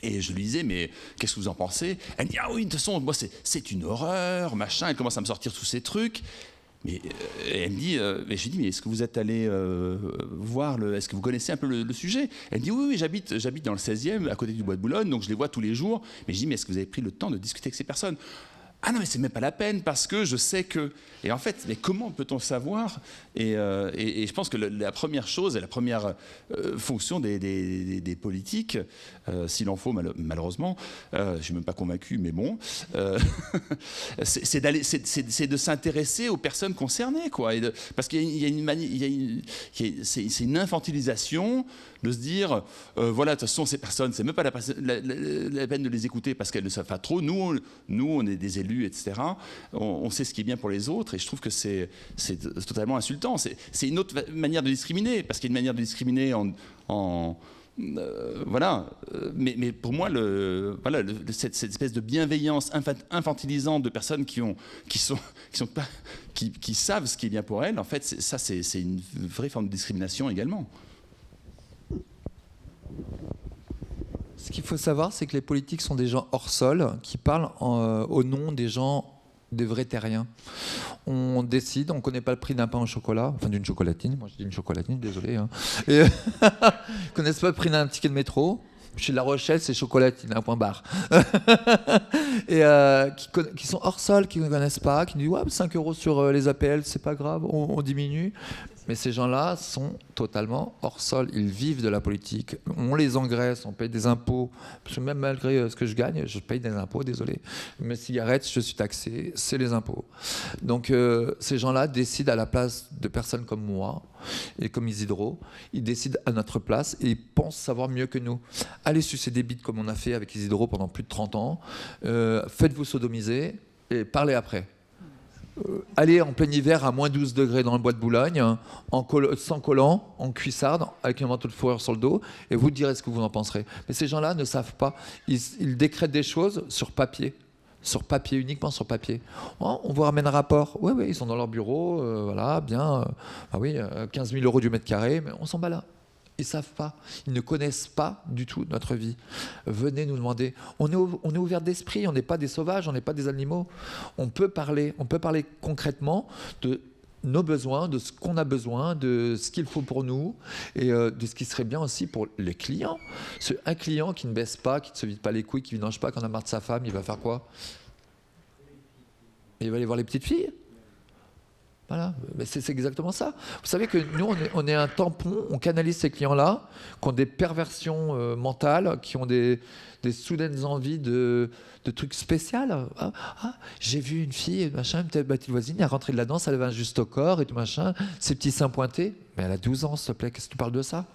Et je lui disais, mais qu'est-ce que vous en pensez? Elle me dit, ah oui, de toute façon, moi c'est une horreur, machin. Elle commence à me sortir tous ces trucs. Mais elle me dit, mais je lui dis, mais est-ce que vous êtes allé voir est-ce que vous connaissez un peu le sujet? Elle me dit, oui, j'habite dans le 16e, à côté du Bois de Boulogne, donc je les vois tous les jours. Mais je dis, mais est-ce que vous avez pris le temps de discuter avec ces personnes? Ah non, mais c'est même pas la peine parce que je sais que. Et en fait, mais comment peut-on savoir? Et je pense que la première chose et la première fonction des politiques, s'il en faut malheureusement, je suis même pas convaincu, mais bon, c'est de s'intéresser aux personnes concernées, quoi. Parce qu'il y a une manière, c'est une infantilisation de se dire, voilà, de toute façon, ces personnes, c'est même pas la peine de les écouter parce qu'elles ne savent pas trop. Nous, on est des élus, etc. On sait ce qui est bien pour les autres, et je trouve que c'est totalement insultant. C'est une autre manière de discriminer, parce qu'il y a une manière de discriminer voilà. Mais pour moi, cette espèce de bienveillance infantilisante de personnes qui savent ce qui est bien pour elles, en fait, c'est une vraie forme de discrimination également. Ce qu'il faut savoir, c'est que les politiques sont des gens hors sol qui parlent au nom des gens, des vrais terriens. On décide, on ne connaît pas le prix d'un pain au chocolat, enfin d'une chocolatine, moi je dis une chocolatine, désolé. Hein. Et ils ne connaissent pas le prix d'un ticket de métro. Je suis de La Rochelle, c'est chocolatine, un point barre. Et qui sont hors sol, qui ne connaissent pas, qui nous disent ouais, 5 € sur les APL, c'est pas grave, on diminue. Mais ces gens-là sont totalement hors sol. Ils vivent de la politique. On les engraisse, on paye des impôts. Parce que même malgré ce que je gagne, je paye des impôts, désolé. Mes cigarettes, je suis taxé, c'est les impôts. Donc ces gens-là décident à la place de personnes comme moi et comme Isidro. Ils décident à notre place et ils pensent savoir mieux que nous. Allez sucer des bites comme on a fait avec Isidro pendant plus de 30 ans. Faites-vous sodomiser et parlez après. Allez en plein hiver à moins 12 degrés dans le Bois de Boulogne, sans collant, en cuissarde, avec un manteau de fourrure sur le dos, et vous direz ce que vous en penserez. Mais ces gens-là ne savent pas. Ils décrètent des choses sur papier. Sur papier, uniquement sur papier. Oh, on vous ramène un rapport. Oui, ils sont dans leur bureau, voilà, bien. 15 000 € du mètre carré, mais on s'en bat là. Ils ne savent pas, ils ne connaissent pas du tout notre vie. Venez nous demander. On est ouvert d'esprit, on n'est pas des sauvages, on n'est pas des animaux. On peut parler concrètement de nos besoins, de ce qu'on a besoin, de ce qu'il faut pour nous et de ce qui serait bien aussi pour les clients. Un client qui ne baisse pas, qui ne se vide pas les couilles, qui ne vidange pas, qui en a marre de sa femme, il va faire quoi? Il va aller voir les petites filles. Voilà, mais c'est exactement ça. Vous savez que nous, on est un tampon, on canalise ces clients-là, qui ont des perversions mentales, qui ont des soudaines envies de trucs spéciaux. J'ai vu une fille, machin, une petite voisine, elle est rentrée de la danse, elle avait un juste au corps et tout machin, ses petits seins pointés. Mais elle a 12 ans, s'il te plaît, qu'est-ce que tu parles de ça?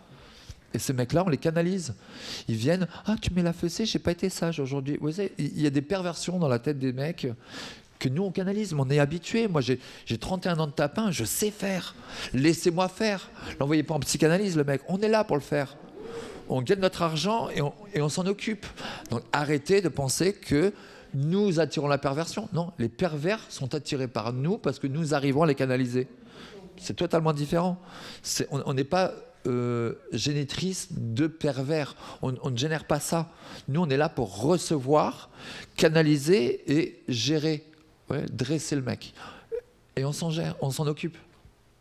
Et ces mecs-là, on les canalise. Ils viennent, tu mets la fessée, j'ai pas été sage aujourd'hui. Vous savez, il y a des perversions dans la tête des mecs que nous, on canalise. Mais on est habitué. Moi, j'ai 31 ans de tapin, je sais faire. Laissez-moi faire. L'envoyez pas en psychanalyse, le mec. On est là pour le faire. On gagne notre argent et on s'en occupe. Donc arrêtez de penser que nous attirons la perversion. Non, les pervers sont attirés par nous parce que nous arrivons à les canaliser. C'est totalement différent. On n'est pas génétrice de pervers. On ne génère pas ça. Nous, on est là pour recevoir, canaliser et gérer. Ouais, dresser le mec. Et on s'en gère, on s'en occupe.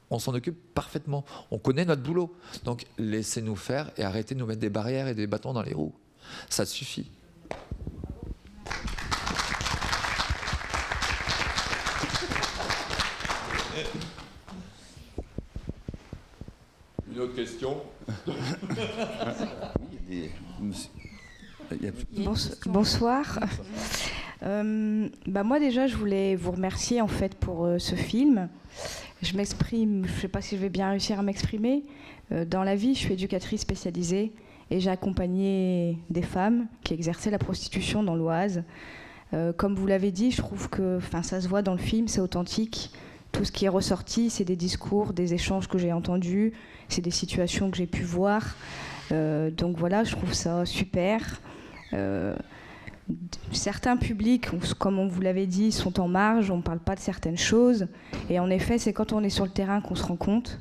On s'en occupe parfaitement. On connaît notre boulot. Donc laissez-nous faire et arrêtez de nous mettre des barrières et des bâtons dans les roues. Ça suffit. Une autre question? Bonsoir. Moi déjà, je voulais vous remercier en fait pour ce film. Je m'exprime, je ne sais pas si je vais bien réussir à m'exprimer. Dans la vie, je suis éducatrice spécialisée et j'ai accompagné des femmes qui exerçaient la prostitution dans l'Oise. Comme vous l'avez dit, je trouve que ça se voit dans le film, c'est authentique. Tout ce qui est ressorti, c'est des discours, des échanges que j'ai entendus, c'est des situations que j'ai pu voir. Donc voilà, je trouve ça super. Certains publics, comme on vous l'avait dit, sont en marge, on ne parle pas de certaines choses. Et en effet, c'est quand on est sur le terrain qu'on se rend compte.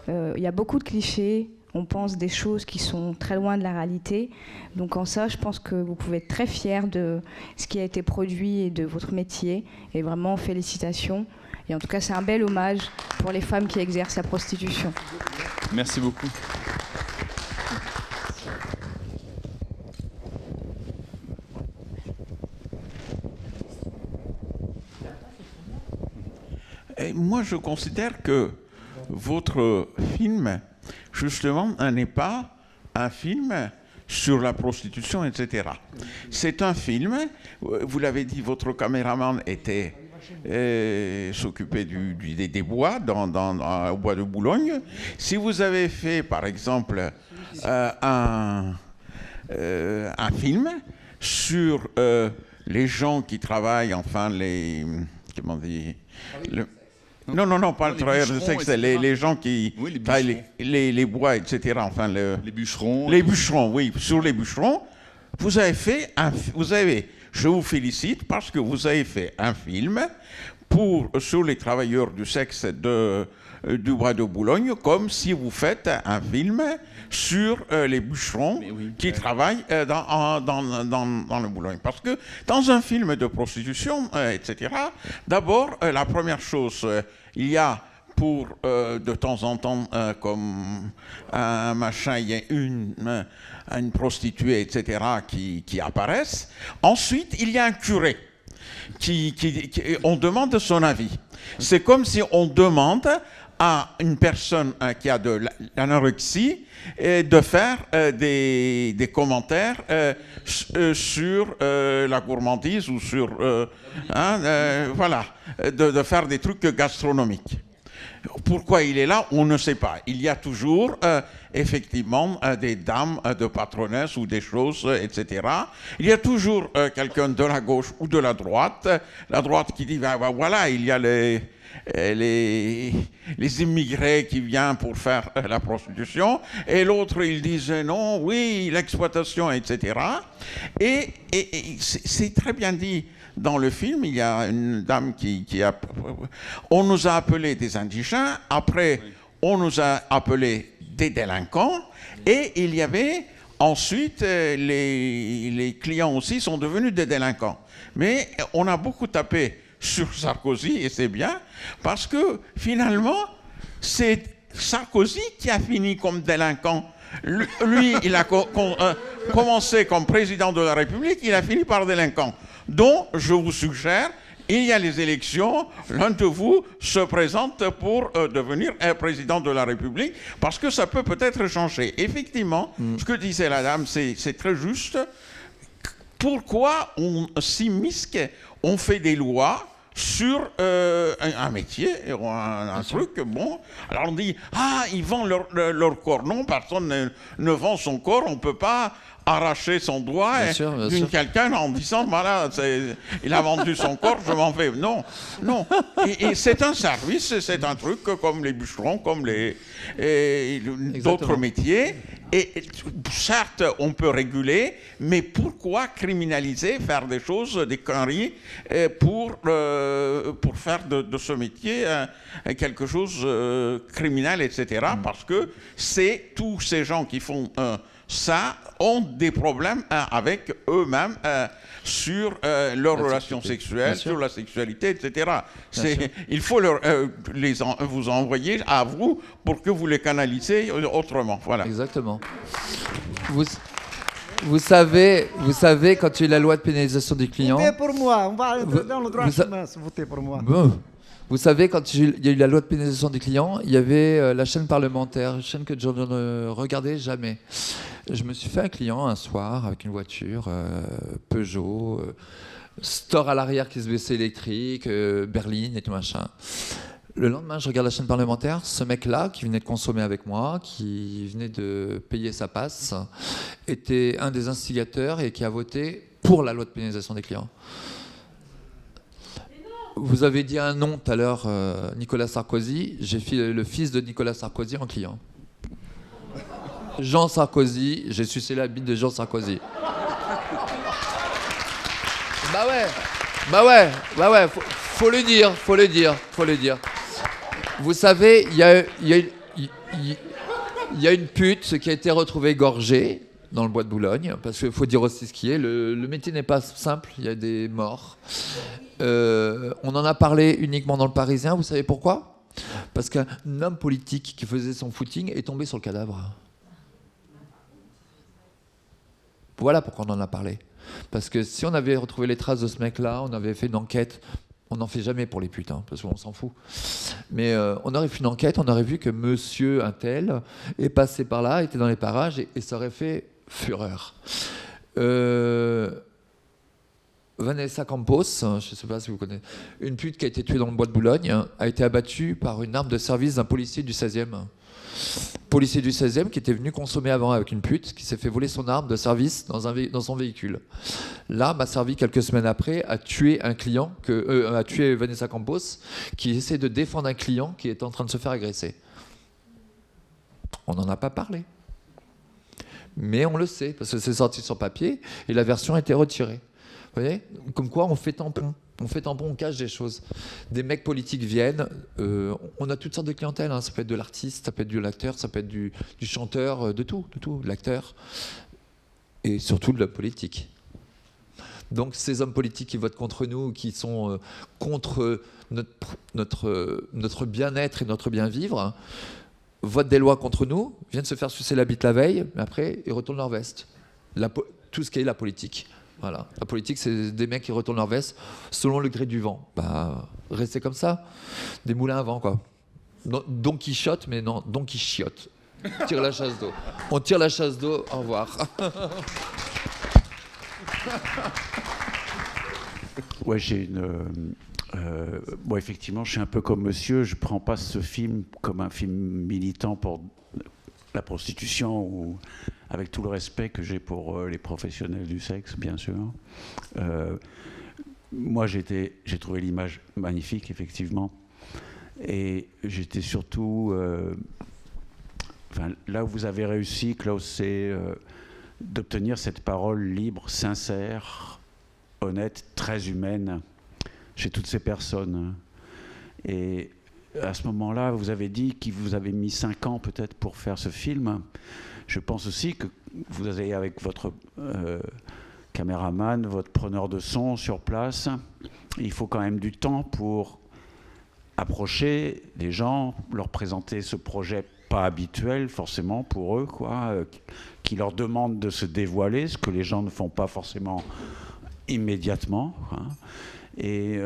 Il y a beaucoup de clichés, on pense des choses qui sont très loin de la réalité. Donc en ça, je pense que vous pouvez être très fiers de ce qui a été produit et de votre métier. Et vraiment, félicitations. Et en tout cas, c'est un bel hommage pour les femmes qui exercent la prostitution. Merci beaucoup. Et moi, je considère que votre film, justement, n'est pas un film sur la prostitution, etc. C'est un film, vous l'avez dit, votre caméraman était s'occuper des bois au bois de Boulogne. Si vous avez fait, par exemple, un film sur les gens qui travaillent, enfin, comment dire, non, pas le travailleur de sexe, les gens qui travaillent les bois, etc. Enfin, les bûcherons. Les bûcherons, oui, sur les bûcherons. Vous avez fait je vous félicite parce que vous avez fait un film sur les travailleurs du sexe du bois de Boulogne, comme si vous faites un film sur les bûcherons qui travaillent dans le Boulogne. Parce que dans un film de prostitution, etc., d'abord, la première chose, il y a de temps en temps, comme un machin, il y a une prostituée, etc., qui apparaissent. Ensuite, il y a un curé on demande son avis. C'est comme si on demande à une personne qui a de l'anorexie de faire des commentaires sur la gourmandise ou sur... voilà, de faire des trucs gastronomiques. Pourquoi il est là, on ne sait pas. Il y a toujours, effectivement, des dames de patronesse ou des choses, etc. Il y a toujours quelqu'un de la gauche ou de la droite qui dit, voilà, il y a les immigrés qui viennent pour faire la prostitution, et l'autre, il disait, non, oui, l'exploitation, etc. Et c'est très bien dit. Dans le film, il y a une dame on nous a appelés des indigènes, après on nous a appelés des délinquants, et il y avait ensuite les clients aussi sont devenus des délinquants. Mais on a beaucoup tapé sur Sarkozy, et c'est bien, parce que finalement, c'est Sarkozy qui a fini comme délinquant. Lui, il a commencé comme président de la République, il a fini par délinquant. Donc, je vous suggère, il y a les élections, l'un de vous se présente pour devenir président de la République, parce que ça peut peut-être changer. Effectivement, ce que disait la dame, c'est très juste. Pourquoi on s'immisce, on fait des lois sur un métier, un truc, bon. Alors on dit, ils vendent leur corps. Non, personne ne vend son corps, on ne peut pas arracher son doigt d'une quelqu'un en disant, voilà, il a vendu son corps, je m'en vais. Non, non. Et c'est un service, c'est un truc comme les bûcherons, comme d'autres métiers. Et certes, on peut réguler, mais pourquoi criminaliser, faire des choses, des conneries, pour faire de ce métier quelque chose criminel, etc. Parce que c'est tous ces gens qui font ça ont des problèmes avec eux-mêmes sur leurs relations sexuelles, sur la sexualité, etc. Il faut vous envoyer à vous pour que vous les canalisez autrement. Voilà. Exactement. Vous savez, quand il y a eu la loi de pénalisation des clients... Votez pour moi, on va dans le droit chemin, votez pour moi. Bon. Vous savez, quand il y a eu la loi de pénalisation des clients, il y avait la chaîne parlementaire, une chaîne que je ne regardais jamais. Je me suis fait un client un soir avec une voiture, Peugeot, store à l'arrière qui se baissait électrique, berline et tout machin. Le lendemain, je regarde la chaîne parlementaire, ce mec-là, qui venait de consommer avec moi, qui venait de payer sa passe, était un des instigateurs et qui a voté pour la loi de pénalisation des clients. Vous avez dit un nom tout à l'heure, Nicolas Sarkozy. J'ai fait le fils de Nicolas Sarkozy en client. Jean Sarkozy, j'ai sucé la bite de Jean Sarkozy. Bah ouais, faut le dire. Vous savez, il y a une pute qui a été retrouvée égorgée dans le bois de Boulogne, parce qu'il faut dire aussi ce qui est. Le métier n'est pas simple, il y a des morts. On en a parlé uniquement dans le Parisien, vous savez pourquoi ? Parce qu'un homme politique qui faisait son footing est tombé sur le cadavre. Voilà pourquoi on en a parlé. Parce que si on avait retrouvé les traces de ce mec-là, on avait fait une enquête, on n'en fait jamais pour les putes, parce qu'on s'en fout. Mais on aurait fait une enquête, on aurait vu que monsieur un tel est passé par là, était dans les parages, et ça aurait fait fureur. Vanessa Campos, je ne sais pas si vous connaissez, une pute qui a été tuée dans le bois de Boulogne, a été abattue par une arme de service d'un policier du 16e. Policier du 16e qui était venu consommer avant avec une pute, qui s'est fait voler son arme de service dans son véhicule. L'arme a servi quelques semaines après à tuer un client, a tué Vanessa Campos, qui essaie de défendre un client qui est en train de se faire agresser. On n'en a pas parlé. Mais on le sait, parce que c'est sorti sur papier et la version a été retirée. Vous voyez ? Comme quoi on fait tampon. On cache des choses. Des mecs politiques viennent, on a toutes sortes de clientèle, ça peut être de l'artiste, ça peut être de l'acteur, ça peut être du chanteur, de tout, l'acteur, et surtout de la politique. Donc ces hommes politiques qui votent contre nous, qui sont contre notre bien-être et notre bien-vivre, votent des lois contre nous, viennent se faire sucer la bite la veille, mais après ils retournent leur veste. Tout ce qui est la politique. Voilà. La politique, c'est des mecs qui retournent leur veste selon le gré du vent. Restez comme ça. Des moulins à vent, quoi. Don Quichotte, mais non, Don Quichiotte. Tire la chasse d'eau. On tire la chasse d'eau, au revoir. Ouais, bon, effectivement, je suis un peu comme monsieur. Je ne prends pas ce film comme un film militant pour la prostitution, ou avec tout le respect que j'ai pour les professionnels du sexe, bien sûr. Moi, j'ai trouvé l'image magnifique, effectivement. Et j'étais surtout... là où vous avez réussi, Klaus, c'est d'obtenir cette parole libre, sincère, honnête, très humaine, chez toutes ces personnes. Et à ce moment-là, vous avez dit que vous avez mis 5 ans peut-être pour faire ce film. Je pense aussi que vous avez, avec votre caméraman, votre preneur de son sur place, il faut quand même du temps pour approcher les gens, leur présenter ce projet pas habituel forcément pour eux, qui leur demande de se dévoiler, ce que les gens ne font pas forcément immédiatement. Et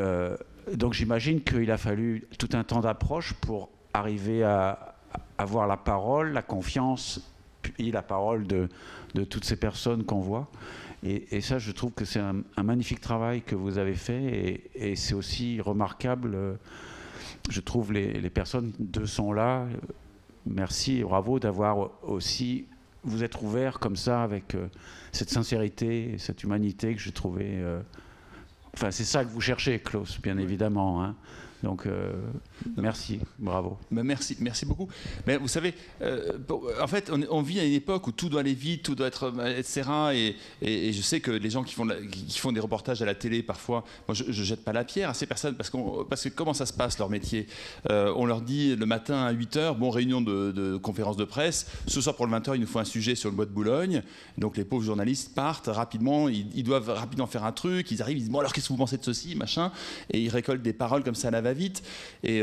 donc j'imagine qu'il a fallu tout un temps d'approche pour arriver à avoir la parole, la confiance, multiplie la parole de toutes ces personnes qu'on voit. Et ça, je trouve que c'est un magnifique travail que vous avez fait. Et c'est aussi remarquable, je trouve, les personnes de sont là. Merci et bravo d'avoir aussi... Vous êtes ouvert comme ça, avec cette sincérité et cette humanité que j'ai trouvé... Enfin, c'est ça que vous cherchez, Klaus, bien évidemment. Hein. Donc, merci, bravo. Merci beaucoup. Mais vous savez, en fait, on vit à une époque où tout doit aller vite, tout doit être, etc. Et je sais que les gens qui font des reportages à la télé, parfois, moi, je jette pas la pierre à ces personnes, parce que comment ça se passe, leur métier? On leur dit le matin à 8h, bon, réunion de conférence de presse, ce soir pour le 20h, il nous faut un sujet sur le bois de Boulogne. Donc les pauvres journalistes partent rapidement, ils doivent rapidement faire un truc, ils arrivent, ils disent, bon, alors qu'est-ce que vous pensez de ceci, machin, et ils récoltent des paroles comme ça à la va-vite. Et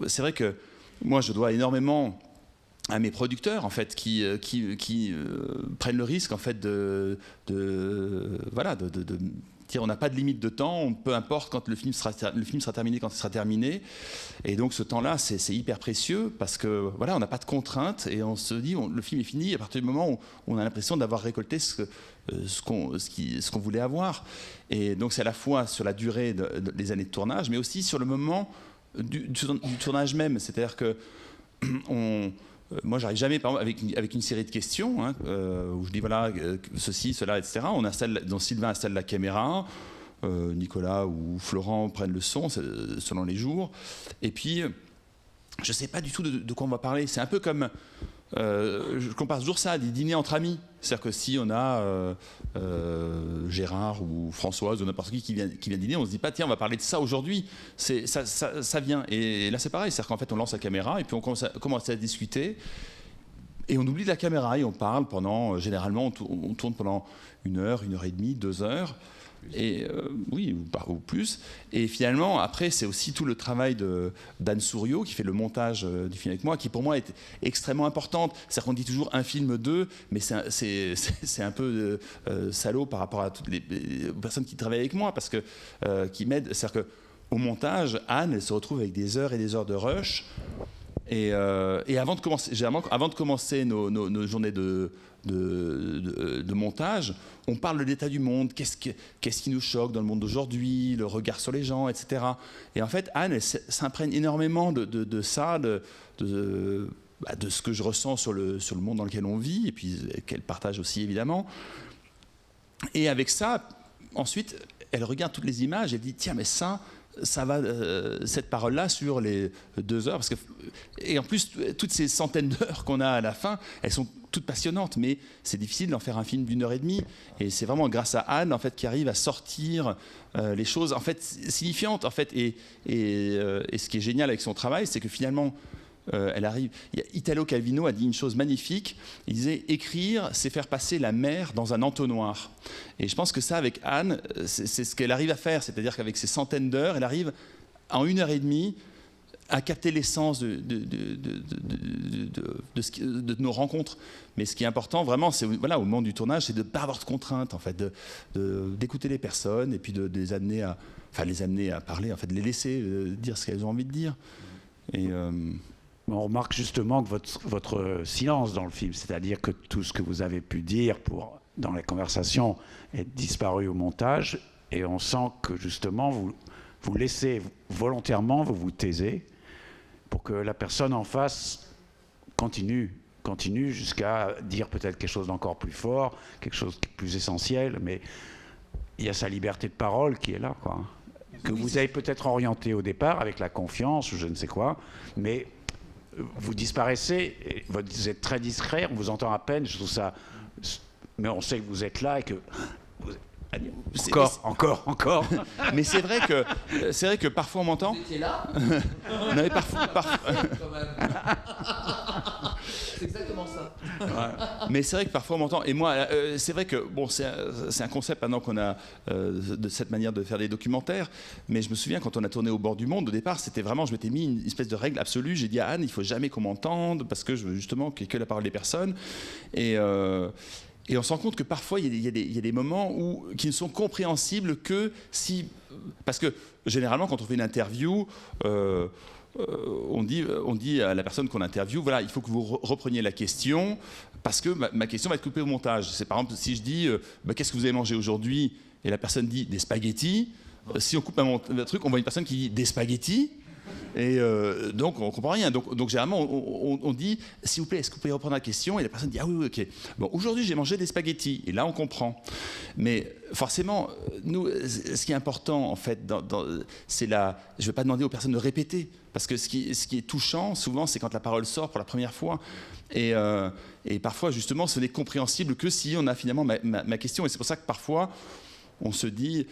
c'est vrai que moi, je dois énormément à mes producteurs, en fait, qui prennent le risque, en fait, de dire on n'a pas de limite de temps, peu importe quand le film sera terminé, quand il sera terminé. Et donc ce temps-là, c'est hyper précieux parce que voilà, on n'a pas de contraintes et on se dit le film est fini à partir du moment où on a l'impression d'avoir récolté ce qu'on voulait avoir. Et donc c'est à la fois sur la durée des années de tournage, mais aussi sur le moment du tournage même. C'est-à-dire que moi, j'arrive jamais, par exemple, avec une série de questions, hein, où je dis voilà, ceci, cela, etc. Donc Sylvain installe la caméra, Nicolas ou Florent prennent le son, selon les jours. Et puis, je ne sais pas du tout de quoi on va parler. C'est un peu comme, je compare toujours ça à des dîners entre amis. C'est-à-dire que si on a Gérard ou Françoise ou n'importe qui vient dîner, on ne se dit pas tiens, on va parler de ça aujourd'hui. Ça vient. Et là, c'est pareil. C'est-à-dire qu'en fait, on lance la caméra et puis on commence à discuter. Et on oublie de la caméra et on parle pendant, généralement, on tourne pendant 1 heure, 1 heure et demie, 2 heures. Et oui, ou plus. Et finalement, après, c'est aussi tout le travail d'Anne Souriau, qui fait le montage du film avec moi, qui pour moi est extrêmement importante. C'est-à-dire qu'on dit toujours un film 2, mais c'est un peu salaud par rapport à toutes les personnes qui travaillent avec moi, parce que qui m'aident. C'est-à-dire qu'au montage, Anne, elle se retrouve avec des heures et des heures de rush. Et avant de commencer nos journées de montage, on parle de l'état du monde, qu'est-ce qui nous choque dans le monde d'aujourd'hui, le regard sur les gens, etc. Et en fait, Anne, elle s'imprègne énormément de ça, de ce que je ressens sur le monde dans lequel on vit, et puis qu'elle partage aussi évidemment. Et avec ça, ensuite, elle regarde toutes les images, elle dit tiens, mais ça va, cette parole-là, sur les 2 heures, et en plus, toutes ces centaines d'heures qu'on a à la fin, elles sont toutes passionnantes, mais c'est difficile d'en faire un film d'1 heure et demie, et c'est vraiment grâce à Anne, en fait, qui arrive à sortir les choses, en fait, signifiantes, en fait, et ce qui est génial avec son travail, c'est que finalement, elle arrive. Italo Calvino a dit une chose magnifique. Il disait écrire, c'est faire passer la mer dans un entonnoir. Et je pense que ça, avec Anne, c'est ce qu'elle arrive à faire. C'est-à-dire qu'avec ces centaines d'heures, elle arrive en 1 heure et demie à capter l'essence de nos rencontres. Mais ce qui est important, vraiment, c'est voilà, au moment du tournage, c'est de ne pas avoir de contraintes, en fait, d'écouter les personnes et puis de les amener à parler, en fait, de les laisser dire ce qu'elles ont envie de dire. Et on remarque justement que votre silence dans le film, c'est-à-dire que tout ce que vous avez pu dire dans la conversation est disparu au montage, et on sent que justement vous laissez volontairement, vous taisez, pour que la personne en face continue jusqu'à dire peut-être quelque chose d'encore plus fort, quelque chose de plus essentiel, mais il y a sa liberté de parole qui est là, quoi. Que vous avez peut-être orienté au départ avec la confiance ou je ne sais quoi, mais vous disparaissez, vous êtes très discret, on vous entend à peine, je trouve ça... Mais on sait que vous êtes là et que... Encore. Mais c'est vrai que parfois on m'entend. Vous étiez là. Non, mais parfois. Quand même. C'est exactement ça. Ouais. Mais c'est vrai que parfois on m'entend. Et moi, c'est vrai que bon, c'est un concept maintenant qu'on a de cette manière de faire des documentaires. Mais je me souviens quand on a tourné Au bord du monde, au départ, c'était vraiment, je m'étais mis une espèce de règle absolue. J'ai dit à Anne, il faut jamais qu'on m'entende parce que je veux justement qu'il n'y ait que la parole des personnes. Et on se rend compte que parfois, il y a des moments qui ne sont compréhensibles que si... Parce que, généralement, quand on fait une interview, on dit à la personne qu'on interviewe, voilà, il faut que vous repreniez la question parce que ma question va être coupée au montage. C'est par exemple si je dis qu'est-ce que vous avez mangé aujourd'hui et la personne dit des spaghettis. Si on coupe un truc, on voit une personne qui dit des spaghettis. Et donc on comprend rien. Donc généralement on dit s'il vous plaît, est-ce que vous pouvez reprendre la question, et la personne dit ah oui, ok. Bon, aujourd'hui j'ai mangé des spaghettis, et là on comprend. Mais forcément, nous, ce qui est important en fait, c'est je ne vais pas demander aux personnes de répéter, parce que ce qui est touchant souvent, c'est quand la parole sort pour la première fois. Et parfois justement, ce n'est compréhensible que si on a finalement ma question. Et c'est pour ça que parfois on se dit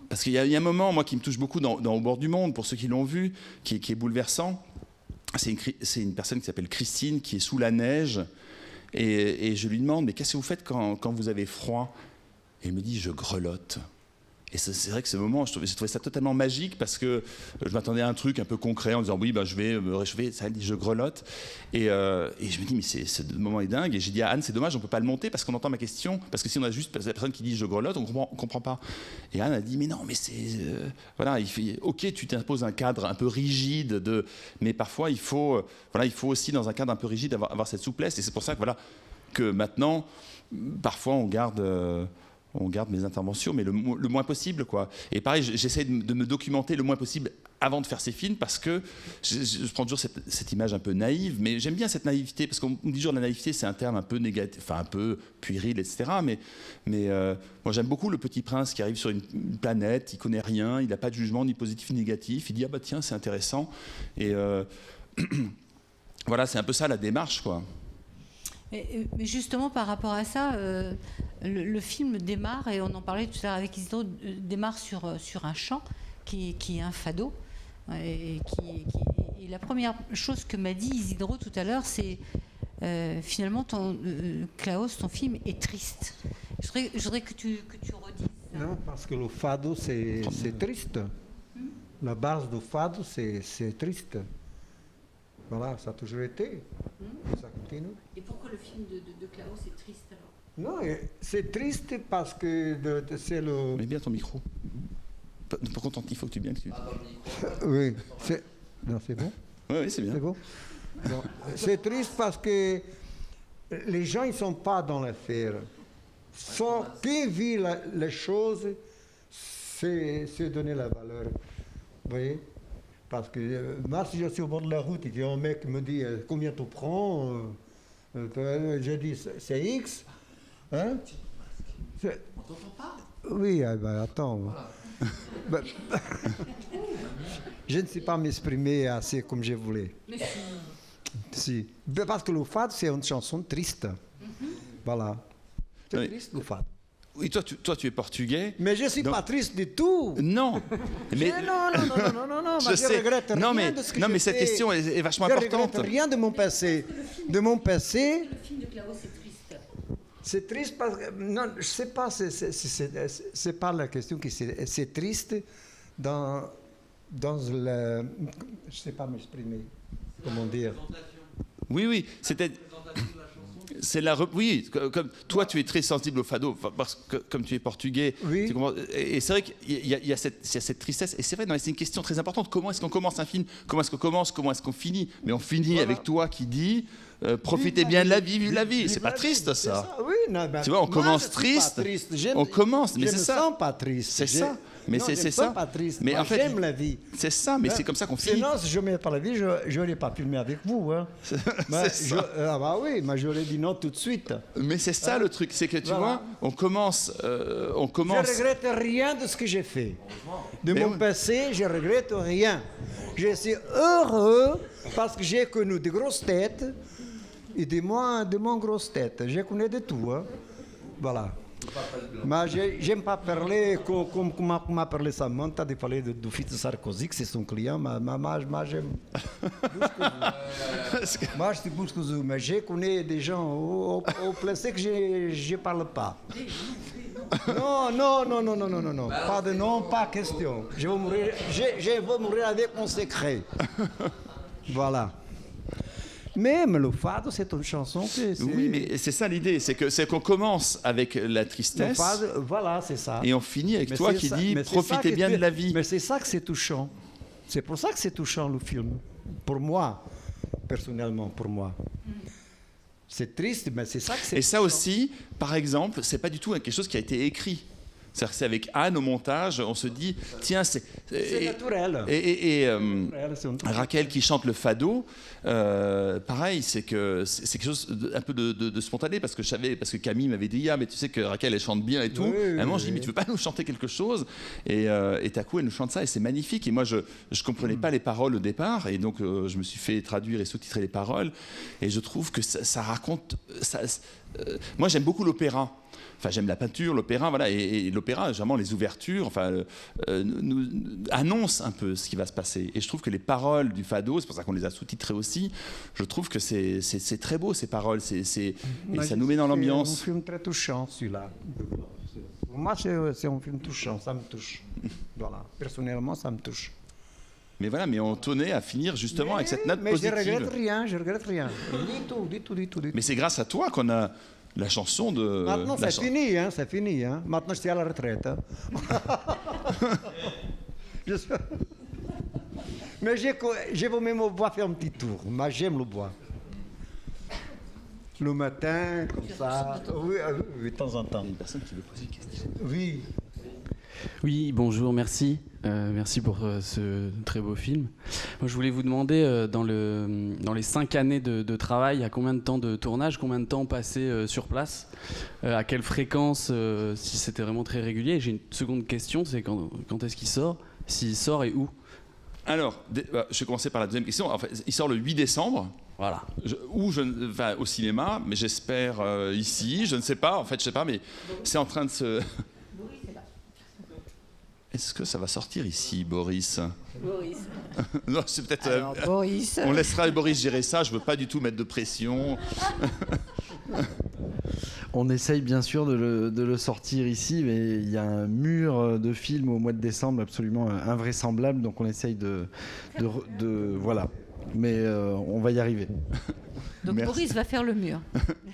parce qu'il y a un moment, moi, qui me touche beaucoup dans Au bord du monde, pour ceux qui l'ont vu, qui est bouleversant. C'est une personne qui s'appelle Christine, qui est sous la neige. Et je lui demande, mais qu'est-ce que vous faites quand vous avez froid? Et elle me dit, je grelotte. Et c'est vrai que ce moment, j'ai trouvé ça totalement magique, parce que je m'attendais à un truc un peu concret en disant oui, je vais me réchauffer. Ça, elle dit je grelotte. Et je me dis mais ce moment est dingue. Et j'ai dit à Anne, c'est dommage, on peut pas le monter parce qu'on entend ma question. Parce que si on a juste la personne qui dit je grelotte, on comprend pas. Et Anne a dit mais non, mais c'est voilà, il fait ok, tu t'imposes un cadre un peu rigide mais parfois il faut aussi dans un cadre un peu rigide avoir cette souplesse. Et c'est pour ça que maintenant parfois on garde mes interventions, mais le moins possible, quoi. Et pareil, j'essaie de me documenter le moins possible avant de faire ces films, parce que je prends toujours cette image un peu naïve, mais j'aime bien cette naïveté, parce qu'on me dit toujours la naïveté, c'est un terme un peu négatif, enfin un peu puéril, etc. Mais moi j'aime beaucoup le petit prince qui arrive sur une planète, il connaît rien, il n'a pas de jugement ni positif ni négatif, il dit ah bah tiens c'est intéressant, et voilà, c'est un peu ça la démarche, quoi. Mais justement, par rapport à ça, le film démarre, et on en parlait tout à l'heure avec Isidro, démarre sur un chant qui est un fado. Et la première chose que m'a dit Isidro tout à l'heure, c'est finalement, Klaus, ton film est triste. Je voudrais que tu redises ça. Non, parce que le fado, c'est triste. La base du fado, c'est triste. Voilà, ça a toujours été. Ça continue. Et pourquoi le film de Klaus est triste alors? Non, c'est triste parce que c'est le... Mets bien ton micro. Par contre, il faut que tu bien que tu... Oui, non, c'est bon. Oui, c'est bien. C'est bon. Bon, c'est triste parce que les gens, ils ne sont pas dans l'affaire. Qui vit les choses, c'est donner la valeur. Vous voyez? Parce que moi, si je suis au bord de la route et qu'un mec me dit combien tu prends, je dis c'est X. Hein? On t'entend pas? Oui, attends. Voilà. Je ne sais pas m'exprimer assez comme je voulais. Mais si. Parce que le fado, c'est une chanson triste. Voilà. C'est triste, le fado. Oui, toi, tu es portugais. Mais je ne suis pas triste du tout. Non. Mais... Non. Je regrette rien de ce que non, mais cette question est vachement importante. Je ne regrette rien de mon passé. De mon passé. Le film de Klaus est triste. C'est triste parce que... Non, je ne sais pas, c'est pas la question qui c'est triste dans le... Je ne sais pas m'exprimer. Comment dire. Oui, c'était... Oui, comme toi tu es très sensible au fado, parce que comme tu es portugais, oui. Et c'est vrai qu'il y a cette tristesse, et c'est vrai, c'est une question très importante. Comment est-ce qu'on commence un film? Comment est-ce qu'on commence? Comment est-ce qu'on finit? Mais on finit avec toi qui dis profitez bien de la vie, vive la vie. C'est pas triste, ça. Oui, non, tu vois, on commence triste. On commence, mais c'est ça. Je me sens pas triste. C'est ça. Mais c'est ça. Pas triste. Mais moi, en fait, j'aime la vie. C'est ça, mais c'est comme ça qu'on finit. Sinon, si je n'aimais pas la vie, je n'aurais pas filmé avec vous. Hein. Ah bah oui, mais j'aurais dit non tout de suite. Mais c'est ça le truc, c'est que tu vois, on commence. Je regrette rien de ce que j'ai fait. De mon passé, je regrette rien. Je suis heureux parce que j'ai connu des grosses têtes et de moins grosses têtes. Je connais de tout. Hein. Voilà. Mais j'aime pas parler comme m'a parlé Samantha de parler du fils de Sarkozy, que c'est son client. Moi, j'aime moi, je suis plus que vous. Mais je connais des gens au placé que je ne parle pas. Non. Pas de nom, pas question. Je vais mourir avec mon secret. Voilà. Même le fado, c'est une chanson que... Oui, mais c'est ça l'idée, c'est qu'on commence avec la tristesse. Le fado, voilà, c'est ça. Et on finit avec toi qui dis profitez bien de la vie. Mais c'est ça que c'est touchant. C'est pour ça que c'est touchant le film. Pour moi, personnellement, pour moi. C'est triste, mais c'est ça que c'est. Et ça touchant. aussi, par exemple, c'est pas du tout quelque chose qui a été écrit. C'est-à-dire que c'est avec Anne au montage, on se dit, tiens, c'est naturel. Et Raquel qui chante le fado, pareil, c'est quelque chose un peu de spontané, parce que je savais, parce que Camille m'avait dit, ah mais tu sais que Raquel elle chante bien et tout. Oui, À un moment oui, je dis, mais oui. tu veux pas nous chanter quelque chose? Et tout à coup elle nous chante ça et c'est magnifique. Et moi je comprenais pas les paroles au départ, et donc je me suis fait traduire et sous-titrer les paroles, et je trouve que ça raconte. Moi j'aime beaucoup l'opéra. Enfin, j'aime la peinture, l'opéra, voilà, et l'opéra, généralement, les ouvertures, enfin, nous annoncent un peu ce qui va se passer. Et je trouve que les paroles du fado, c'est pour ça qu'on les a sous-titrées aussi. Je trouve que c'est très beau ces paroles, et ça nous met dans l'ambiance. C'est un film très touchant, celui-là. Pour moi, c'est un film touchant, ça me touche. Voilà, personnellement, ça me touche. Mais voilà, mais on tenait à finir justement avec cette note positive. Mais je regrette rien. Du tout. Mais c'est grâce à toi qu'on a la chanson de. Maintenant, c'est fini, hein, c'est fini. Hein. Maintenant, je suis à la retraite. Hein. Mais j'ai même au bois faire un petit tour. Moi, j'aime le bois. Le matin, comme ça. Oui, de temps en temps. Il y a une personne qui veut poser une question. Oui. Oui, bonjour, merci. Merci pour ce très beau film. Moi, je voulais vous demander, dans les 5 années de travail, à combien de temps de tournage, combien de temps passé sur place, à quelle fréquence, si c'était vraiment très régulier. J'ai une seconde question, c'est quand est-ce qu'il sort, s'il sort et où? Alors, je vais commencer par la deuxième question. En fait, il sort le 8 décembre. Voilà. Au cinéma, mais j'espère ici, je ne sais pas, en fait, je sais pas, mais c'est en train de se... Est-ce que ça va sortir ici, Boris? Boris. Non, c'est peut-être... Alors, Boris. On laissera Boris gérer ça, je veux pas du tout mettre de pression. On essaye bien sûr de le sortir ici, mais il y a un mur de films au mois de décembre absolument invraisemblable, donc on essaye de voilà. Mais on va y arriver. Donc Merci. Boris va faire le mur.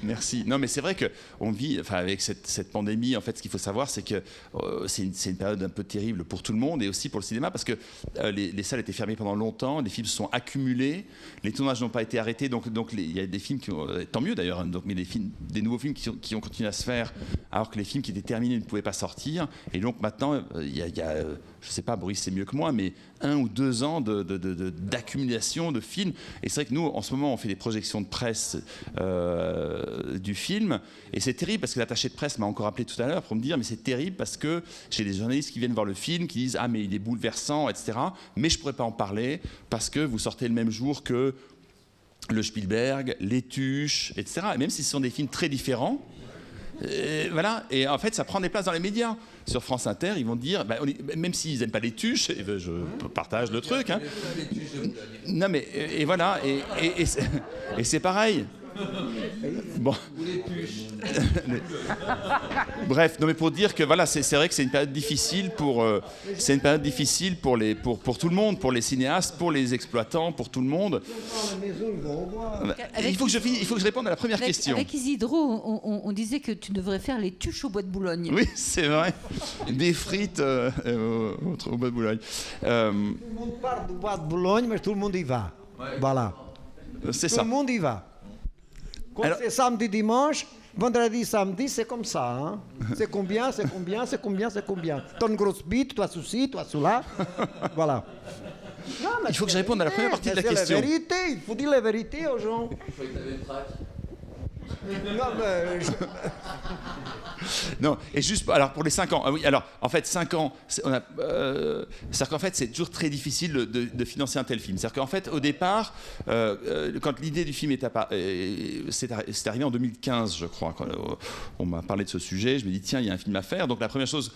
Merci. Non, mais c'est vrai qu'on vit, enfin, avec cette pandémie, en fait, ce qu'il faut savoir, c'est que c'est une période un peu terrible pour tout le monde et aussi pour le cinéma, parce que les salles étaient fermées pendant longtemps, les films se sont accumulés, les tournages n'ont pas été arrêtés, donc il y a des films qui ont, tant mieux d'ailleurs, donc, mais des nouveaux films qui ont continué à se faire, alors que les films qui étaient terminés ne pouvaient pas sortir. Et donc maintenant, il y a je sais pas, Boris c'est mieux que moi, mais 1 ou 2 ans d'accumulation de films. Et c'est vrai que nous, en ce moment, on fait des projections de presse du film, et c'est terrible parce que l'attaché de presse m'a encore appelé tout à l'heure pour me dire, mais c'est terrible parce que j'ai des journalistes qui viennent voir le film, qui disent, ah mais il est bouleversant, etc. Mais je pourrais pas en parler parce que vous sortez le même jour que le Spielberg, Les Tuches, etc. Et même si ce sont des films très différents, voilà, et en fait ça prend des places dans les médias. Sur France Inter, ils vont dire, même s'ils n'aiment pas les tuches, et je partage le truc, hein. Non mais, et voilà, et c'est pareil. Bon. Bref, non mais pour dire que voilà, c'est vrai que c'est une période difficile pour tout le monde, pour les cinéastes, pour les exploitants, pour tout le monde. Il faut que je réponde à la première question. Avec Isidro, on disait que tu devrais faire les tuches au bois de Boulogne. Oui, c'est vrai. Des frites au bois de Boulogne. Tout le monde parle du bois de Boulogne, mais tout le monde y va. Voilà. C'est tout ça. le monde y va. Quand c'est samedi, dimanche, vendredi, samedi, c'est comme ça. Hein. C'est combien? T'as une grosse bite, toi ceci, toi cela. Voilà. Non, il faut que je réponde à la première partie de la question. C'est la vérité, il faut dire la vérité aux gens. Non, mais non, et juste alors pour les 5 ans. Ah oui, alors en fait 5 ans, c'est-à-dire qu'en fait c'est toujours très difficile de financer un tel film. C'est-à-dire qu'en fait au départ, quand l'idée du film c'est arrivé en 2015, je crois. Quand on m'a parlé de ce sujet, je me dis tiens, il y a un film à faire. Donc la première chose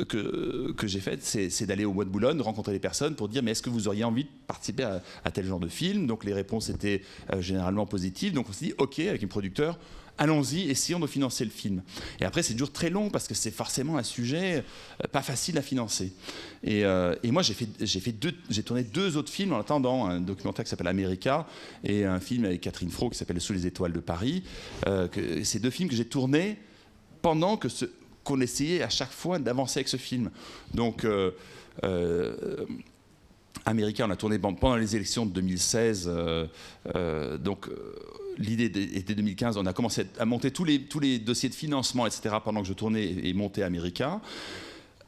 que j'ai faite, c'est d'aller au Bois de Boulogne, de rencontrer les personnes pour dire mais est-ce que vous auriez envie de participer à tel genre de film? Donc les réponses étaient généralement positives. Donc on s'est dit ok, avec un producteur, allons-y, essayons de financer le film. Et après, c'est toujours très long parce que c'est forcément un sujet pas facile à financer. Et moi, j'ai tourné 2 autres films en attendant, un documentaire qui s'appelle America et un film avec Catherine Fro qui s'appelle Sous les étoiles de Paris. C'est 2 films que j'ai tournés pendant qu'on essayait à chaque fois d'avancer avec ce film. Donc America, on a tourné pendant les élections de 2016. L'idée était 2015. On a commencé à monter tous les dossiers de financement, etc. pendant que je tournais et montais America.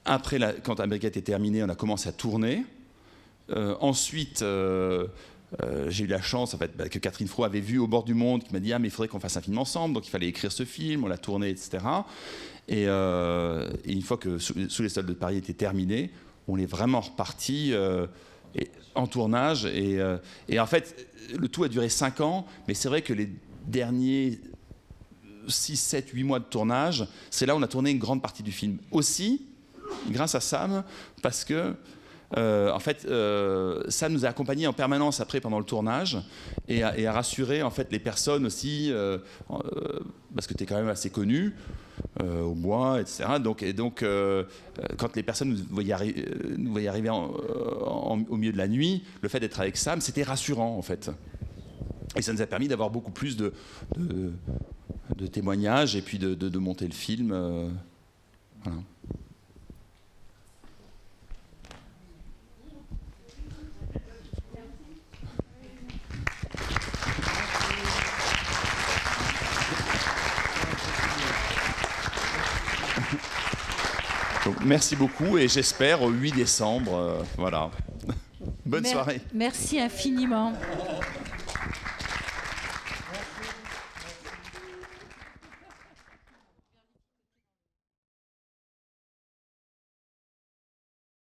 Après, quand America était terminé, on a commencé à tourner. Ensuite, j'ai eu la chance en fait, que Catherine Fro avait vu Au bord du monde, qui m'a dit mais il faudrait qu'on fasse un film ensemble, donc il fallait écrire ce film, on l'a tourné, etc. Et une fois que Sous les sols de Paris était terminé, on est vraiment reparti en tournage. Et en fait, le tout a duré 5 ans, mais c'est vrai que les derniers 6, 7, 8 mois de tournage, c'est là où on a tourné une grande partie du film. Aussi, grâce à Sam, parce que en fait, ça nous a accompagnés en permanence après pendant le tournage et a rassuré en fait les personnes aussi, parce que tu es quand même assez connu au bois, etc. Donc, quand les personnes nous voyaient arriver au milieu de la nuit, le fait d'être avec Sam, c'était rassurant en fait. Et ça nous a permis d'avoir beaucoup plus de témoignages et puis de monter le film. Voilà. Donc, merci beaucoup et j'espère au 8 décembre. Voilà. Bonne soirée. Merci infiniment.